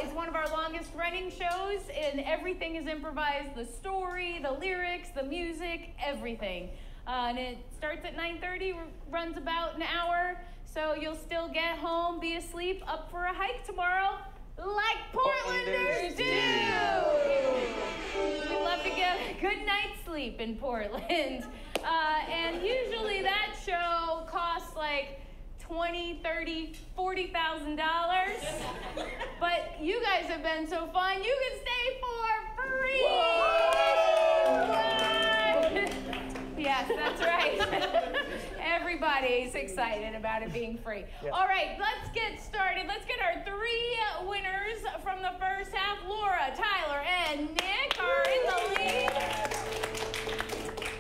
It's one of our longest running shows, and everything is improvised. The story, the lyrics, the music, everything. And it starts at 9:30, runs about an hour, so you'll still get home, be asleep, up for a hike tomorrow, like Portlanders do. We love to get a good night's sleep in Portland. And usually that show costs like $20,000, $30,000, $40,000. But you guys have been so fun, you can stay for free. Yes, that's right. Everybody's excited about it being free. Yeah. All right, let's get started. Let's get our three winners from the first half. Laura, Tyler, and Nick are in the lead.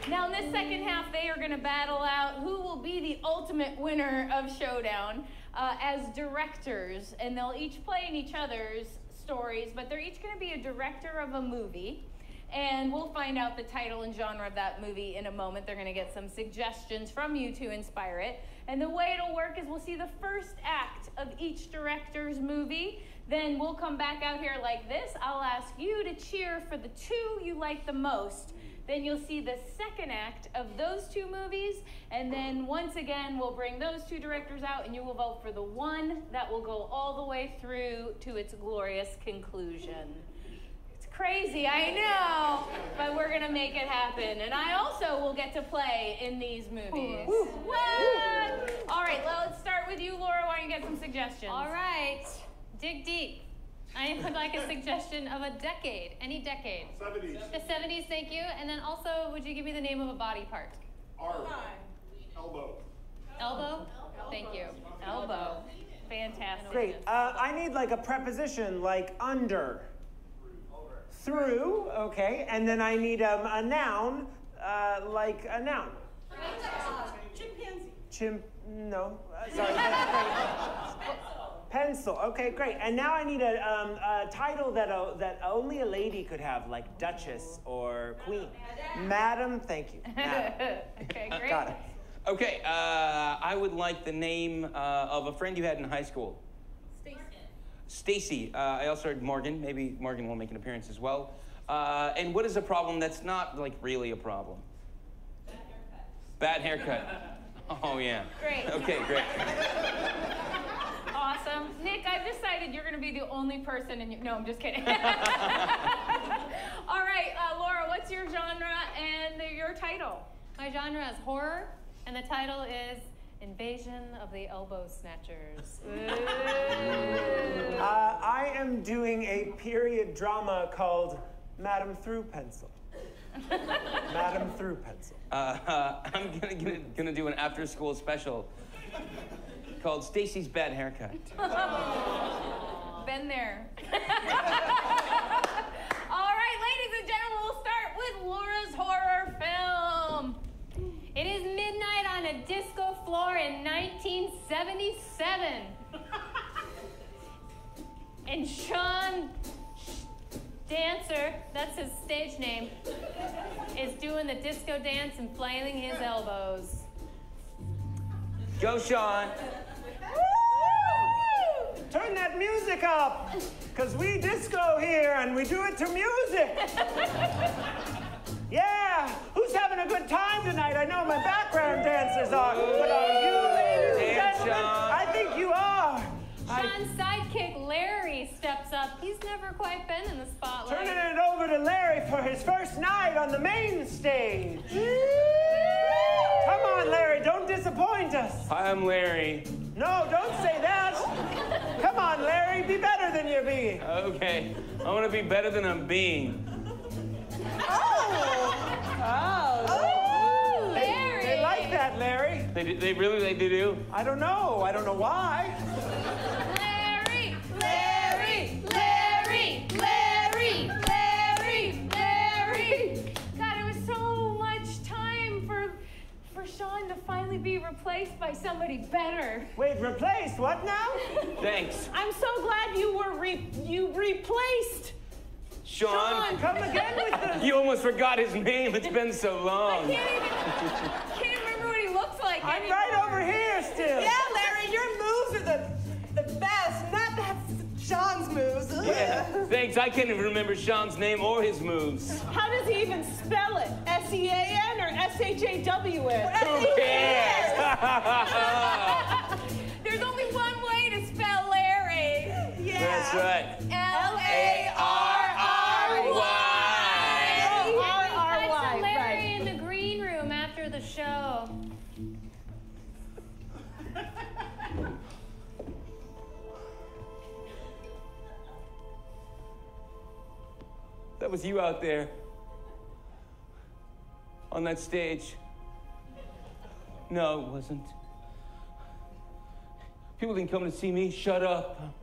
Now, in this second half, they are going to battle out who will be the ultimate winner of Showdown as directors. And they'll each play in each other's stories, but they're each going to be a director of a movie. And we'll find out the title and genre of that movie in a moment. They're going to get some suggestions from you to inspire it. And the way it'll work is we'll see the first act of each director's movie. Then we'll come back out here like this. I'll ask you to cheer for the two you like the most. Then you'll see the second act of those two movies. And then once again, we'll bring those two directors out and you will vote for the one that will go all the way through to its glorious conclusion. Crazy, I know, but we're gonna make it happen. And I also will get to play in these movies. What? All right, well, let's start with you, Laura. Why don't you get some suggestions? All right, dig deep. I would like a suggestion of a decade, any decade. 70s. The 70s, thank you. And then also, would you give me the name of a body part? Arm. Elbow. Elbow? Thank you. Elbow. Fantastic. Great. I need like a preposition like under. Through, okay, and then I need a noun, like a noun. Chimpanzee. No, sorry. Pencil. Okay, great. And now I need a title that only a lady could have, like Duchess or Queen. Madam, thank you. Madam. Okay, great. Got it. Okay, I would like the name of a friend you had in high school. Stacey. I also heard Morgan. Maybe Morgan will make an appearance as well. And what is a problem that's not like really a problem? Bad haircut. Oh yeah. Great. Okay, great. Awesome. Nick, I've decided you're going to be the only person in your... No, I'm just kidding. All right, Laura, what's your genre and your title? My genre is horror, and the title is Invasion of the Elbow Snatchers. I am doing a period drama called Madam Through Pencil. Madam Through Pencil. I'm gonna do an after-school special called Stacey's Bad Haircut. Been there. All right, ladies and gentlemen, we'll start with Laura's horror film. It is midnight on a disco floor in 1977. And Sean Dancer, that's his stage name, is doing the disco dance and flailing his elbows. Go, Sean. Turn that music up, because we disco here and we do it to music. Yeah, who's having a good time tonight? I know my background dancers are, but are you, ladies and gentlemen? I think you are. Sean's sidekick, Larry, steps up. He's never quite been in the spotlight. Turning it over to Larry for his first night on the main stage. Come on, Larry, don't disappoint us. Hi, I'm Larry. No, don't say that. Come on, Larry, be better than you're being. Okay, I want to be better than I'm being. Larry! They like that, Larry. They really do? I don't know why. Larry! Larry! Larry! Larry! Larry! Larry! God, it was so much time for Sean to finally finally be replaced by somebody better. Wait, replaced? What now? Thanks. I'm so glad you were replaced. Sean, come again with the... You almost forgot his name. It's been so long. I can't remember what he looks like I'm anymore. right over here still. Yeah, Larry, your moves are the best. Not that Sean's moves. Ugh. Yeah, thanks. I can't even remember Sean's name or his moves. How does he even spell it? S-E-A-N or S-H-A-W-N? Who cares? There's only one way to spell Larry. Yeah. That's right. L-A-R-R-Y. R-R-Y, Catch Larry right. in the green room after the show. That was you out there on that stage. No, it wasn't. People didn't come to see me. Shut up.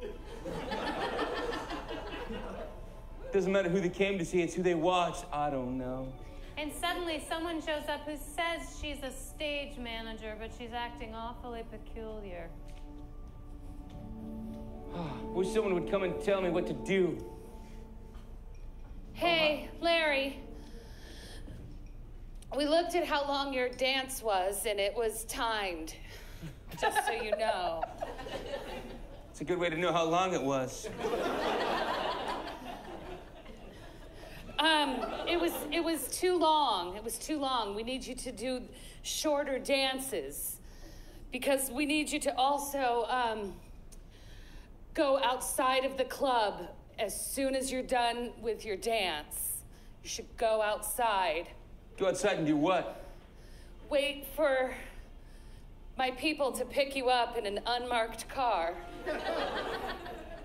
Doesn't matter who they came to see, it's who they watched. I don't know. And suddenly someone shows up who says she's a stage manager, but she's acting awfully peculiar. Wish someone would come and tell me what to do. Hey, Larry. We looked at how long your dance was, and it was timed. Just so you know. It's a good way to know how long it was. It was too long. It was too long. We need you to do shorter dances. Because we need you to also, go outside of the club as soon as you're done with your dance. You should go outside. Go outside and do what? Wait for my people to pick you up in an unmarked car.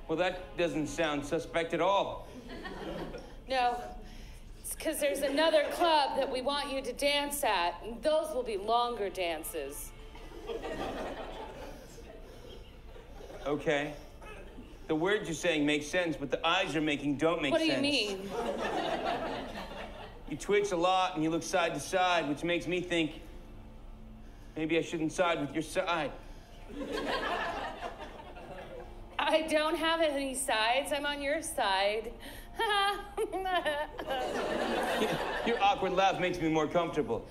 Well, that doesn't sound suspect at all. No, it's because there's another club that we want you to dance at, and those will be longer dances. Okay. The words you're saying make sense, but the eyes you're making don't make sense. What do you mean? You twitch a lot and you look side to side, which makes me think maybe I shouldn't side with your side. I don't have any sides. I'm on your side. Your awkward laugh makes me more comfortable.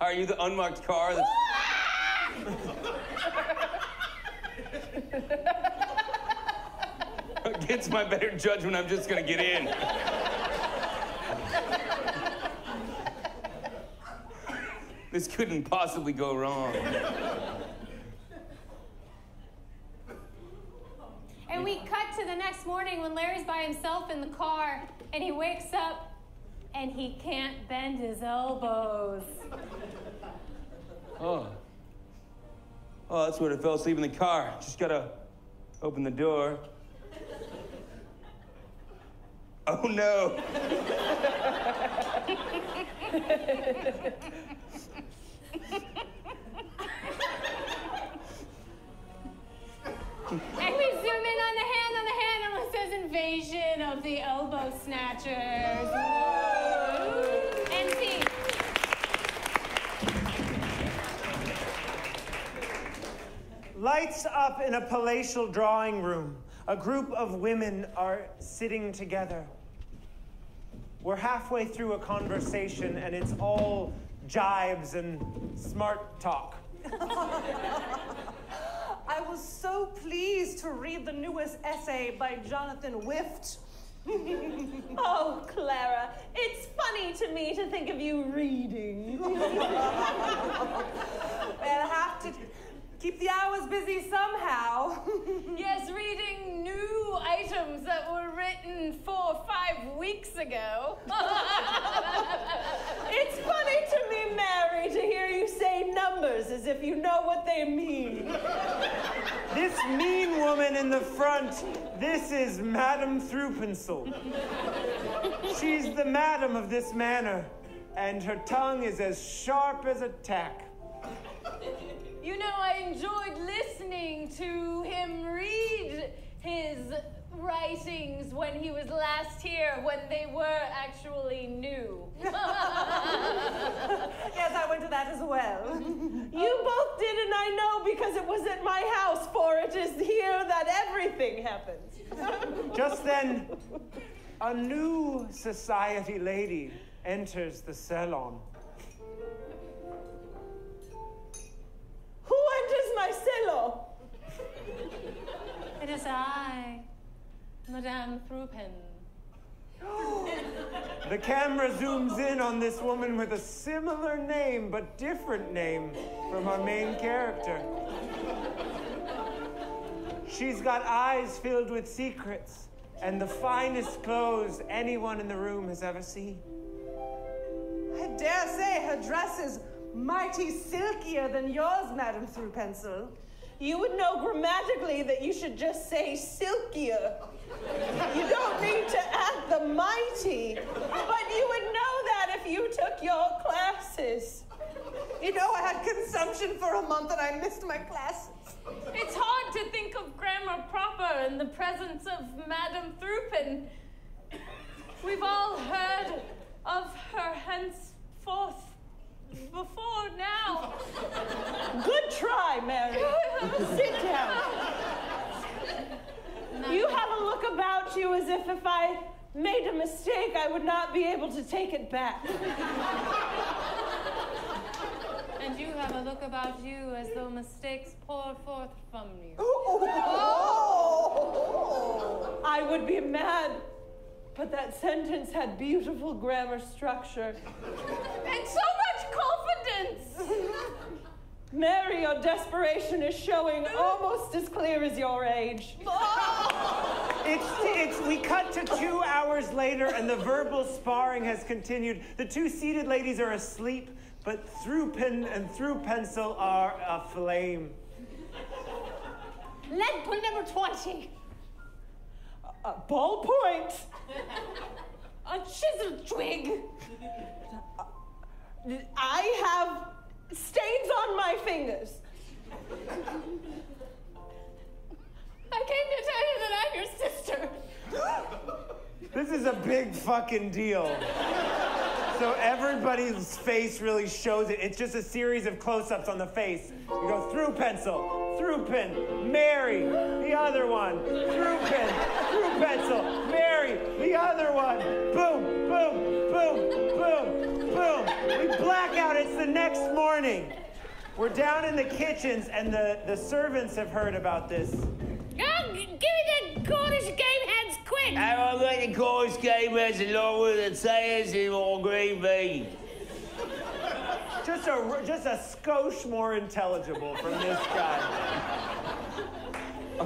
Are you the unmarked car that's... Against my better judgment, I'm just gonna get in. This couldn't possibly go wrong. And we cut to the next morning when Larry's by himself in the car, and he wakes up and he can't bend his elbows. Oh, that's where I fell asleep in the car. Just gotta open the door. Oh no. And we zoom in on the hand, and it says invasion of the elbow snatchers. And see. Lights up in a palatial drawing room. A group of women are sitting together. We're halfway through a conversation, and it's all jibes and smart talk. I was so pleased to read the newest essay by Jonathan Swift. Oh, Clara, it's funny to me to think of you reading. Well, I have to keep the hours busy somehow. Yes, reading new items that were written 4 or 5 weeks ago. It's funny to me, Mary, to hear you say numbers as if you know what they mean. This mean woman in the front, this is Madame Through-Pencil. She's the madam of this manor, and her tongue is as sharp as a tack. You know, I enjoyed listening to him read his writings when he was last here, when they were actually new. Yes, I went to that as well. You both did, and I know because it was at my house, for it is here that everything happens. Just then, a new society lady enters the salon. Who enters my salon? It is I, Madame Thrupen. The camera zooms in on this woman with a similar name, but different name from our main character. She's got eyes filled with secrets and the finest clothes anyone in the room has ever seen. I dare say her dress is mighty silkier than yours, Madame Thrupencil. You would know grammatically that you should just say silkier. You don't need to add the mighty, but you would know that if you took your classes. You know, I had consumption for a month and I missed my classes. It's hard to think of grammar proper in the presence of Madame Thrupen. We've all heard of her henceforth before now. Good try, Mary. Sit down. You have a look about you as if I made a mistake, I would not be able to take it back. And you have a look about you as though mistakes pour forth from you. Oh. I would be mad, but that sentence had beautiful grammar structure. And so much confidence! Mary, your desperation is showing almost as clear as your age. We cut to 2 hours later, and the verbal sparring has continued. The two seated ladies are asleep, but Thrupen and Thrupencil are aflame. Lead point number 20. A ballpoint. A chisel twig. I have stains on my fingers. I came to tell you that I'm your sister. This is a big fucking deal. So everybody's face really shows it. It's just a series of close-ups on the face. You go through pencil, through pen, Mary, the other one, through pen, through pencil, Mary, the other one. Boom, boom, boom, boom, boom. We black out. It's the next morning. We're down in the kitchens, and the servants have heard about this. Oh, give me the Cornish game hands quick! I've got the Cornish game hands along with the potatoes and more green beans. Just a skosh more intelligible from this guy.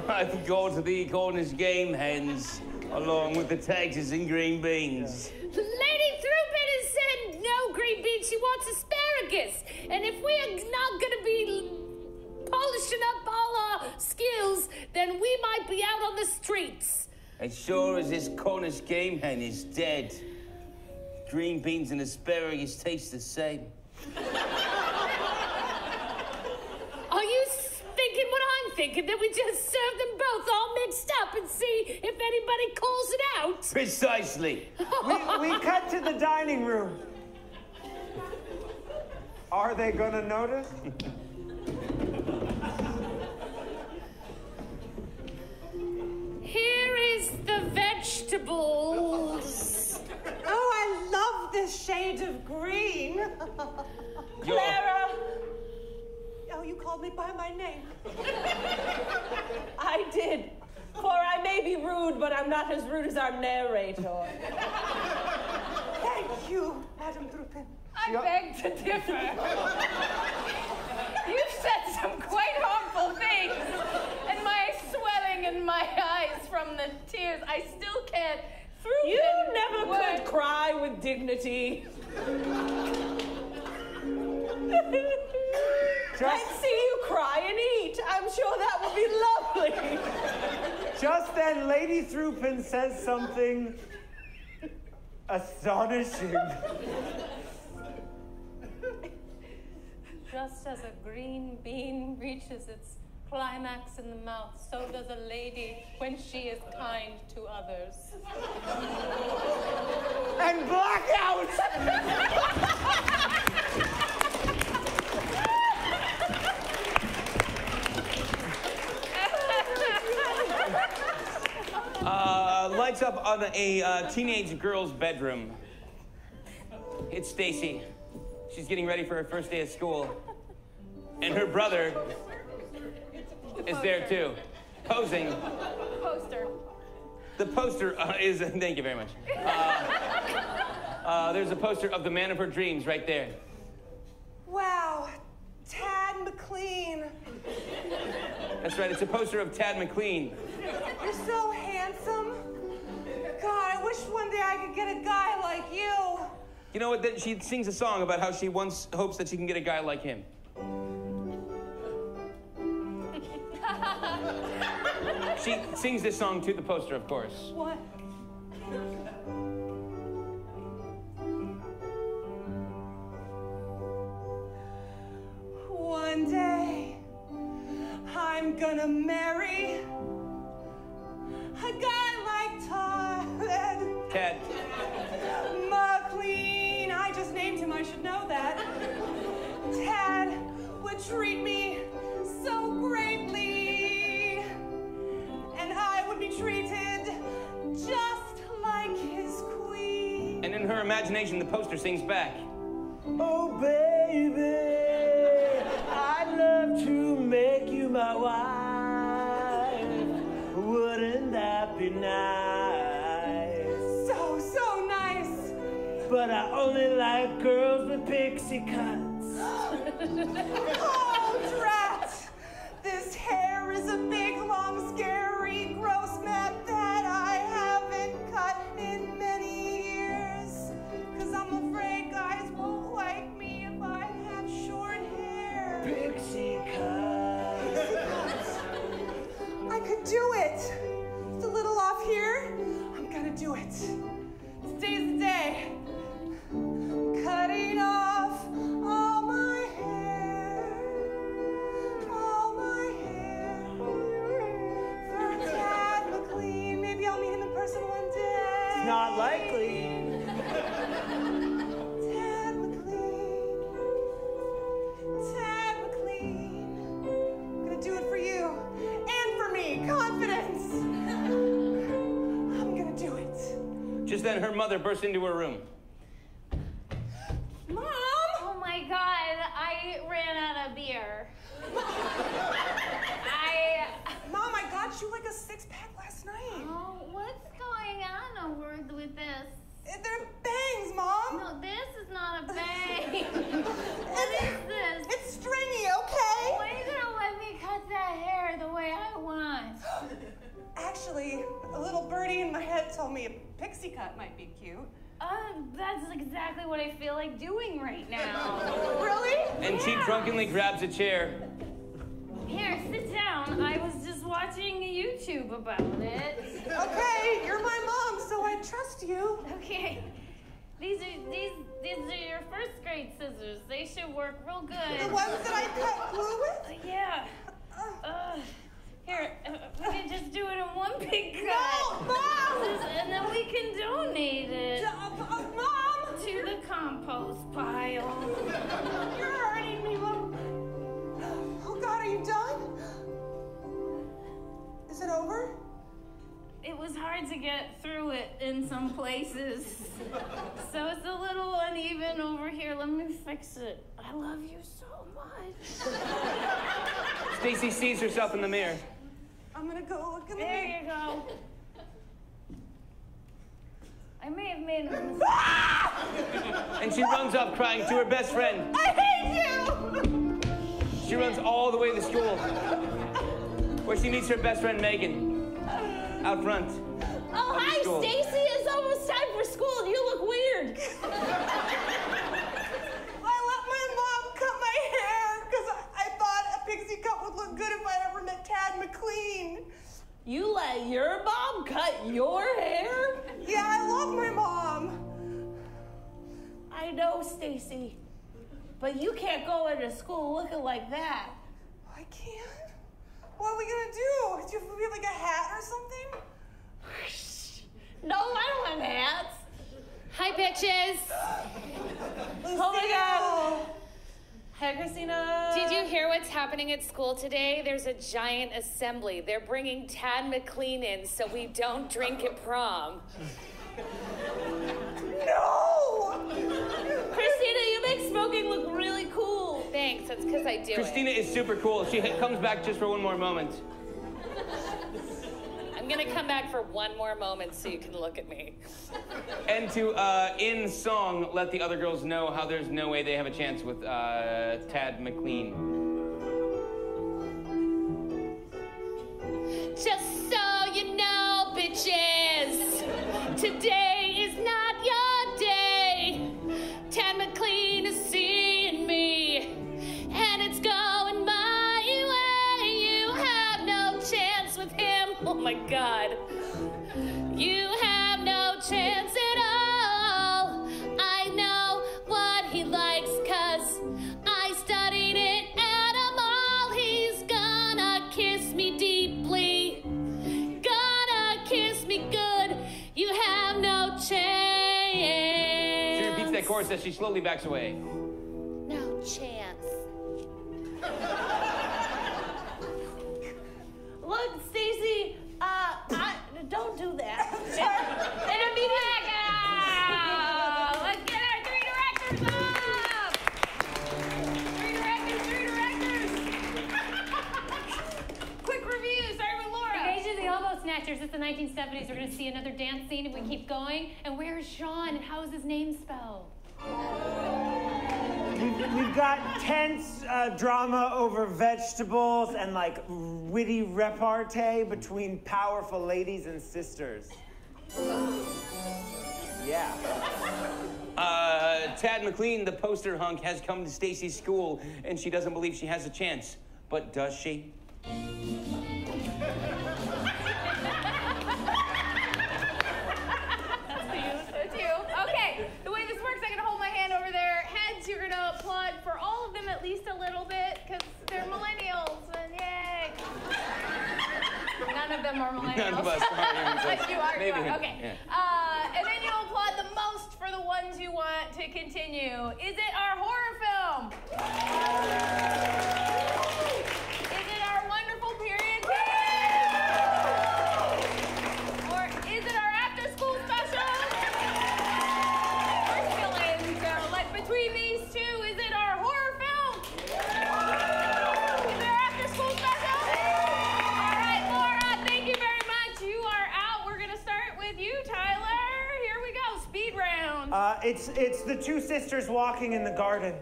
I've got the Cornish game hens along with the potatoes and green beans. Lady Thrupen has said no green beans, she wants asparagus. And if we are not going to be polishing up all our skills, then we might be out on the streets. As sure as this Cornish game hen is dead, green beans and asparagus taste the same. Are you thinking what I'm thinking, that we just serve them both all mixed up and see if anybody calls it out? Precisely. We cut to the dining room. Are they gonna notice? Here is the vegetables. Oh, I love this shade of green. Clara! Oh, you called me by my name. I did. For I may be rude, but I'm not as rude as our narrator. Thank you, Madame Thrupen. I beg to differ. You've said some quite harmful things, and my swelling in my eyes from the tears, I still can't. You never could cry with dignity. I'd see you cry and eat. I'm sure that would be lovely. Just then, Lady Thrupen says something astonishing. Just as a green bean reaches its climax in the mouth, so does a lady when she is kind to others. And blackout! Lights up on a teenage girl's bedroom. It's Stacey. She's getting ready for her first day of school. And her brother is there too, posing. Poster. The poster is, thank you very much. There's a poster of the man of her dreams right there. Wow, Tad McLean. That's right, it's a poster of Tad McLean. You're so handsome. God, I wish one day I could get a guy like you. You know what, then she sings a song about how she once hopes that she can get a guy like him. She sings this song to the poster, of course. What? One day, I'm gonna marry a guy like Tad McLean. I just named him, I should know that. Tad would treat me so greatly, and I would be treated just like his queen. And in her imagination, the poster sings back. Oh, baby, I'd love to make you my wife. Wouldn't that be nice? So nice. But I only like girls with pixie cuts. Oh, drat! This hair is a big, long, scary, gross mess that I haven't cut in many years. 'Cause I'm afraid guys won't like me if I have short hair. Pixie cuts. I could do it. Just a little off here. I'm gonna do it. Today's the day. Cutting off all my hair. All my hair. For Tad McLean. Maybe I'll meet him in person one day. It's not likely. Tad McLean. Tad McLean. I'm gonna do it for you. And for me. Confidence. I'm gonna do it. Just then, her mother burst into her room. Mom! Oh my God, I ran out of beer. Mom, I got you like a 6-pack last night. Oh, what's going on over with this? They're bangs, Mom. No, this is not a bang. What is this? It's stringy, okay? When are you gonna let me cut that hair the way I want? Actually, a little birdie in my head told me a pixie cut might be cute. That's exactly what I feel like doing right now. Really? And she drunkenly grabs a chair. Here, sit down. I was just watching YouTube about it. Okay, you're my mom, so I trust you. Okay. These are your first grade scissors. They should work real good. The ones that I cut glue with? Yeah. Here, we can just do it in one big cut. No, Mom! And then we can donate it Mom! to the compost pile. You're hurting me, Mom. Oh, God, are you done? Is it over? It was hard to get through it in some places. So it's a little uneven over here. Let me fix it. I love you so much. Stacey sees herself in the mirror. I'm gonna go look in the There mirror. you go. I may have made a mistake. And she runs up crying to her best friend. I hate you! She runs all the way to school, where she meets her best friend Megan out front. Oh, hi, School. Stacey. It's almost time for school. You look weird. I let my mom cut my hair because I thought a pixie cut would look good if I ever met Tad McLean. You let your mom cut your hair? Yeah, I love my mom. I know, Stacey. But you can't go into school looking like that. I can't? What are we gonna do? Do you have to wear like a hat or something? No, I don't have hats. Hi, bitches. Oh my God. Hi, Christina. Did you hear what's happening at school today? There's a giant assembly. They're bringing Tad McLean in so we don't drink at prom. No! Christina, you make smoking look really cool. Thanks, that's because I do Christina is super cool. She comes back just for one more moment. I'm gonna come back for one more moment so you can look at me. And to, in song, let the other girls know how there's no way they have a chance with Tad McLean. Just so you know, bitches, today is not your day. Tad McLean is seeing me, and it's going my way. You have no chance with him. Oh my God. You have no chance at all. I know what he likes, 'cause I studied it at a mall. He's gonna kiss me deeply, gonna kiss me good. You have no chance. She repeats that chorus as she slowly backs away. No chance. Look, Stacey, don't do that. It'll be back. Let's get our 3 directors up. 3 directors. Quick review, starting with Laura. Invasion of the Elbow Snatchers. It's the 1970s. We're going to see another dance scene if we keep going. And where's Sean? And how is his name spelled? We've got tense drama over vegetables and like witty repartee between powerful ladies and sisters. Yeah. Tad McLean, the poster hunk, has come to Stacey's school, and she doesn't believe she has a chance. But does she? That's you. Okay, the way this works, I'm gonna hold my hand over their heads. You're gonna applaud for all of them at least a little bit, because they're millennials, and yay. None of them are millennials. None of us are. But you are, Maybe. you are. Okay. Yeah. And then you'll applaud the most for the ones you want to continue. Is it our horror film? Is it our wonderful period piece? Or is it our after-school special? We're still in, so like between these two, is it our horror film? Is it our after-school special? All right, Laura, thank you very much. You are out. We're gonna start with you, Tyler. Here we go, speed round. It's the two sisters walking in the garden.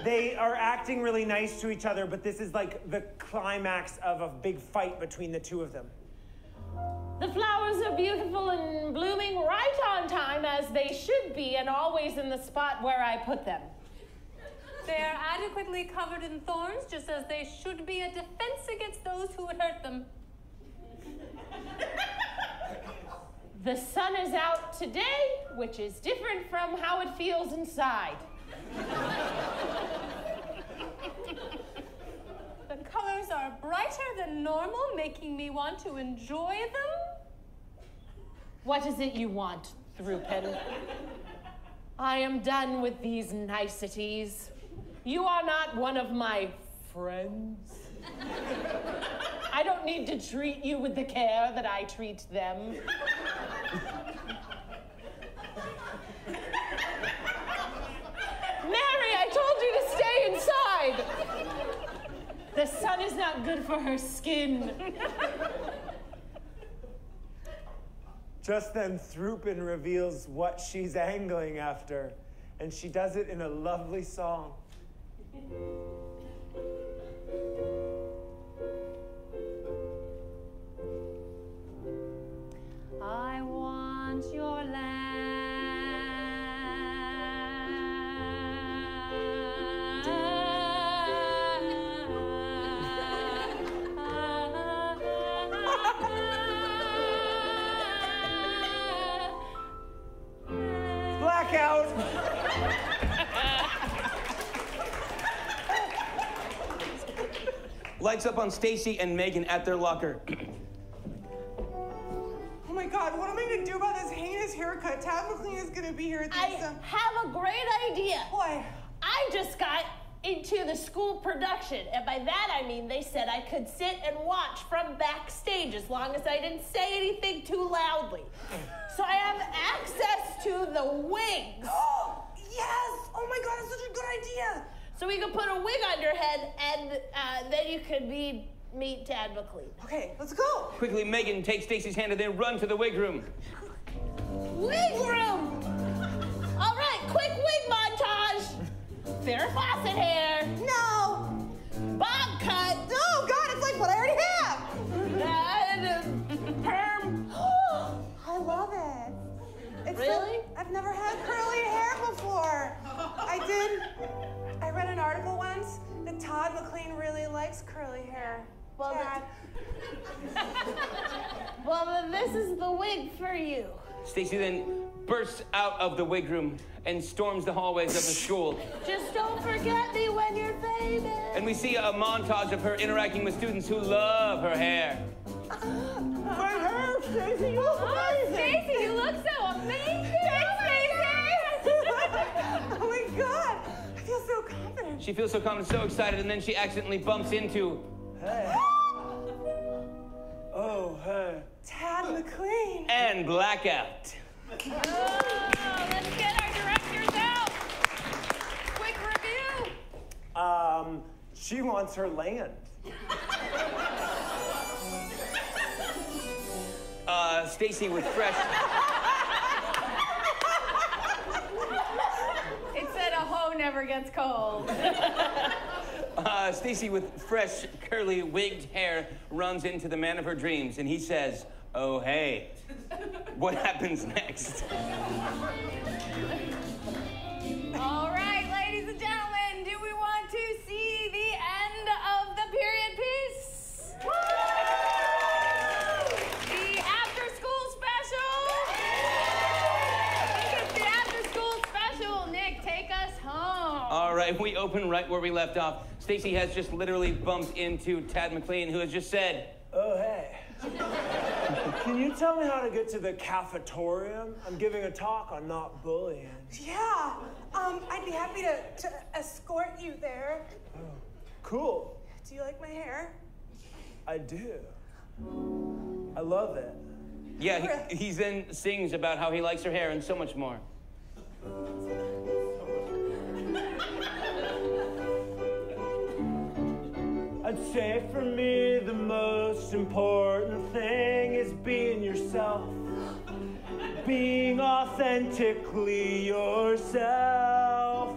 They are acting really nice to each other, but this is like the climax of a big fight between the two of them. The flowers are beautiful and blooming right on time, as they should be, and always in the spot where I put them. They are adequately covered in thorns, just as they should be, a defense against those who would hurt them. The sun is out today, which is different from how it feels inside. The colors are brighter than normal, making me want to enjoy them. What is it you want, Thrupin? I am done with these niceties. You are not one of my friends. I don't need to treat you with the care that I treat them. Mary, I told you to stay inside. The sun is not good for her skin. Just then, Thrupin reveals what she's angling after, and she does it in a lovely song. I want your land. lights up on Stacey and Megan at their locker. Oh my God, what am I gonna do about this heinous haircut? Tad McLean is gonna be here at I this. have a great idea. What? I just got into the school production, and by that I mean they said I could sit and watch from backstage as long as I didn't say anything too loudly. So I have access to the wigs. Oh, yes! Oh my God, it's such a good idea. So we could put a wig on your head, and then you could meet Tad McLean. Okay, let's go. Quickly, Megan takes Stacey's hand and then run to the wig room. Wig room! All right, quick wig montage. Farrah Fawcett hair. No. Bob cut. Oh God, it's like what I already have. Perm. I love it. It's Really? I've never had curly hair before. I read an article once that Todd McLean really likes curly hair. Well, Tad. Well, then this is the wig for you. Stacey then bursts out of the wig room and storms the hallways of the school. Just don't forget me when you're famous. And we see a montage of her interacting with students who love her hair. My hair, Stacey, you look amazing. Stacey, you look so amazing. Oh my God, I feel so confident. She feels so confident, so excited, and then she accidentally bumps into... Hey. Oh, hey. Tad McLean. And blackout. Oh, let's get our directors out. Quick review. She wants her land. Stacey with fresh... It said a hoe never gets cold. Stacey with fresh, curly, wigged hair runs into the man of her dreams, and he says, "Oh, hey." What happens next? All right, ladies and gentlemen, do we want to see the end of the period piece? Woo! The after-school special? I think it's the after-school special. Nick, take us home. All right, we open right where we left off. Stacey has just literally bumped into Tad McLean, who has just said, "Oh, hey. Can you tell me how to get to the cafetorium? I'm giving a talk on not bullying." Yeah, I'd be happy to escort you there. Oh, cool. Do you like my hair? I do. I love it. Yeah, he then sings about how he likes her hair and so much more. I'd say for me the most important thing is being yourself. Being authentically yourself.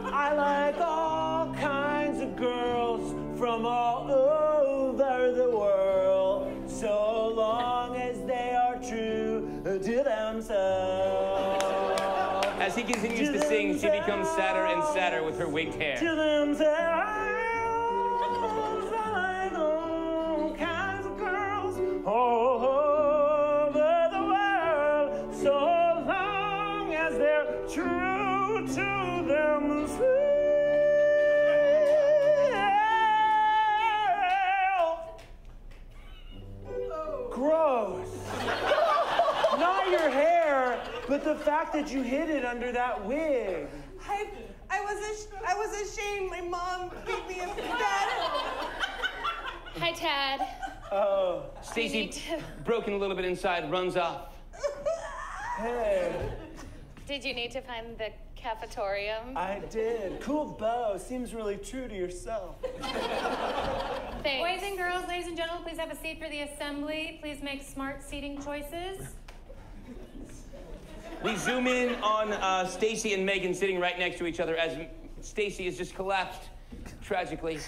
I like all kinds of girls from all over the world, so long as they are true to themselves. As he continues to sing, she becomes sadder and sadder with her wigged hair. To themselves. All over the world, so long as they're true to themselves. Gross. Not your hair, but the fact that you hid it under that wig. I was ashamed. My mom beat me in bed. Hi, Tad. Oh. Stacey, broken a little bit inside, runs off. Hey. Did you need to find the cafetorium? I did. Cool bow. Seems really true to yourself. Thanks. Boys and girls, ladies and gentlemen, please have a seat for the assembly. Please make smart seating choices. We zoom in on Stacey and Megan sitting right next to each other as Stacey has just collapsed tragically.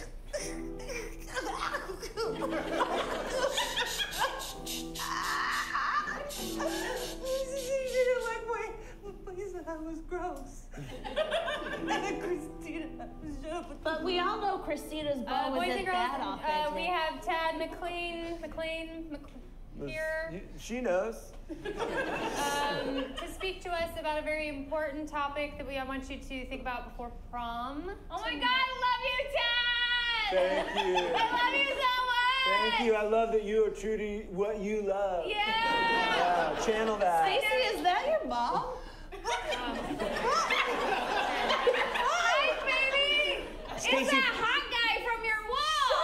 That was gross. And then Christina showed up with. But we all know Christina's bow Boys isn't and girls, that authentic. we have Tad McLean here. She knows. To speak to us about a very important topic that I want you to think about before prom. Oh my God, I love you, Tad! Thank you. I love you so much. Thank you. I love that you are true to what you love. Yeah. Channel that. Stacey, is that your mom? Hi, baby. Stacey. It's that hot guy from your wall.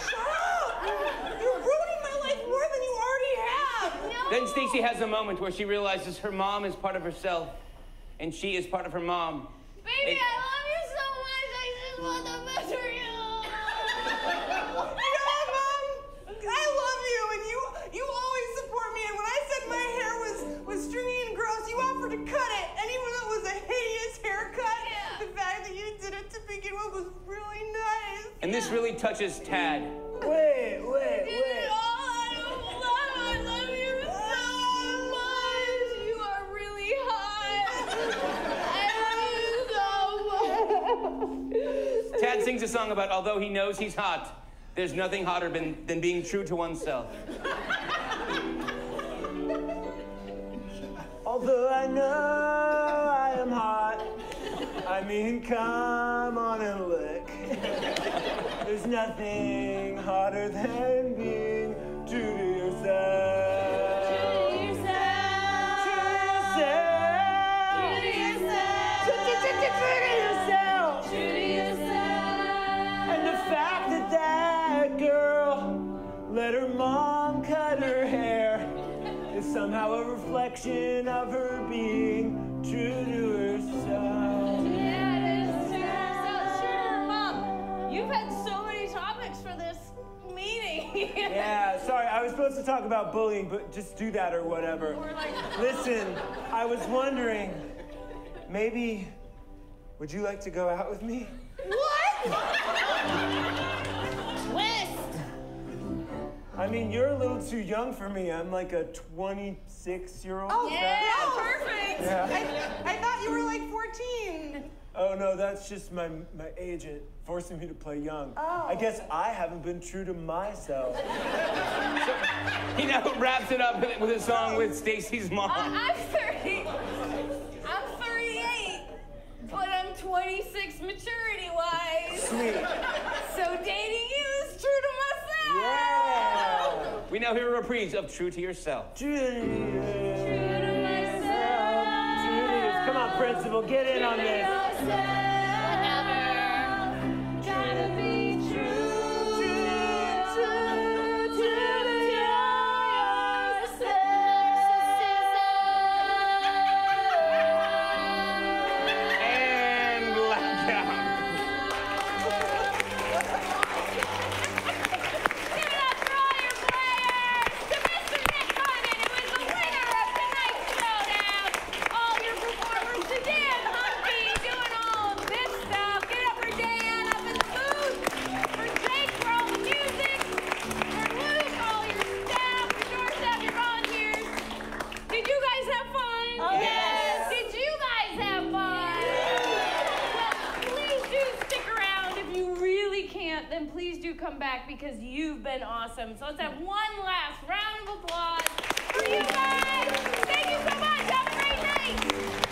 Shut up! You're ruining my life more than you already have. No. Then Stacey has a moment where she realizes her mom is part of herself, and she is part of her mom. Baby, I love you so much. I just want the best for you. You know what, Mom? I love you, and you always support me. And when I said my hair was stringy and gross, you offered to cut it. And even though it was a hideous haircut, the fact that you did it to begin with was really nice. And this really touches Tad. Wait. I love you so much. You are really hot. I love you so much. Tad sings a song about although he knows he's hot, there's nothing hotter than being true to oneself. Although I know I am hot, I mean, come on and look. There's nothing hotter than being true to yourself. True to yourself. True to yourself. True to yourself. True to yourself. And the fact that girl let her mom cut her hair is somehow a reflection of her being true to herself. Yeah, it is true to yourself. True to her mom. You've had so many topics for this meeting. Yeah, sorry, I was supposed to talk about bullying, but just do that or whatever. We're like, Listen, I was wondering, maybe, would you like to go out with me? what? Twist. I mean, you're a little too young for me. I'm like a 26-year-old. Oh, Yeah, no. perfect. Yeah. I thought you were like 14. Oh, no, that's just my agent forcing me to play young. Oh. I guess I haven't been true to myself. He now wraps it up with a song with Stacey's mom. I'm 30. I'm 38. But I'm 26 maturity-wise. Sweet. So dating you is true to myself. Yeah. We now hear a reprise of True to Yourself. True to True to myself. True to yourself. Come on, principal, get in on this. Gotta be true to And blackout. Give it up for all your players! To Mr. Nick Condon, who is the winner of tonight's Showdown! All your performers to Jenn Hunter doing all of this stuff. Give it up for Diane up in the booth, for Jake for all the music, for Lou for all your staff, for your staff, your volunteers. Did you guys have fun? Yes. Did you guys have fun? Well, please do stick around. If you really can't, then please do come back because you've been awesome. So let's have one last round of applause for you guys. Thank you so much. Have a great night.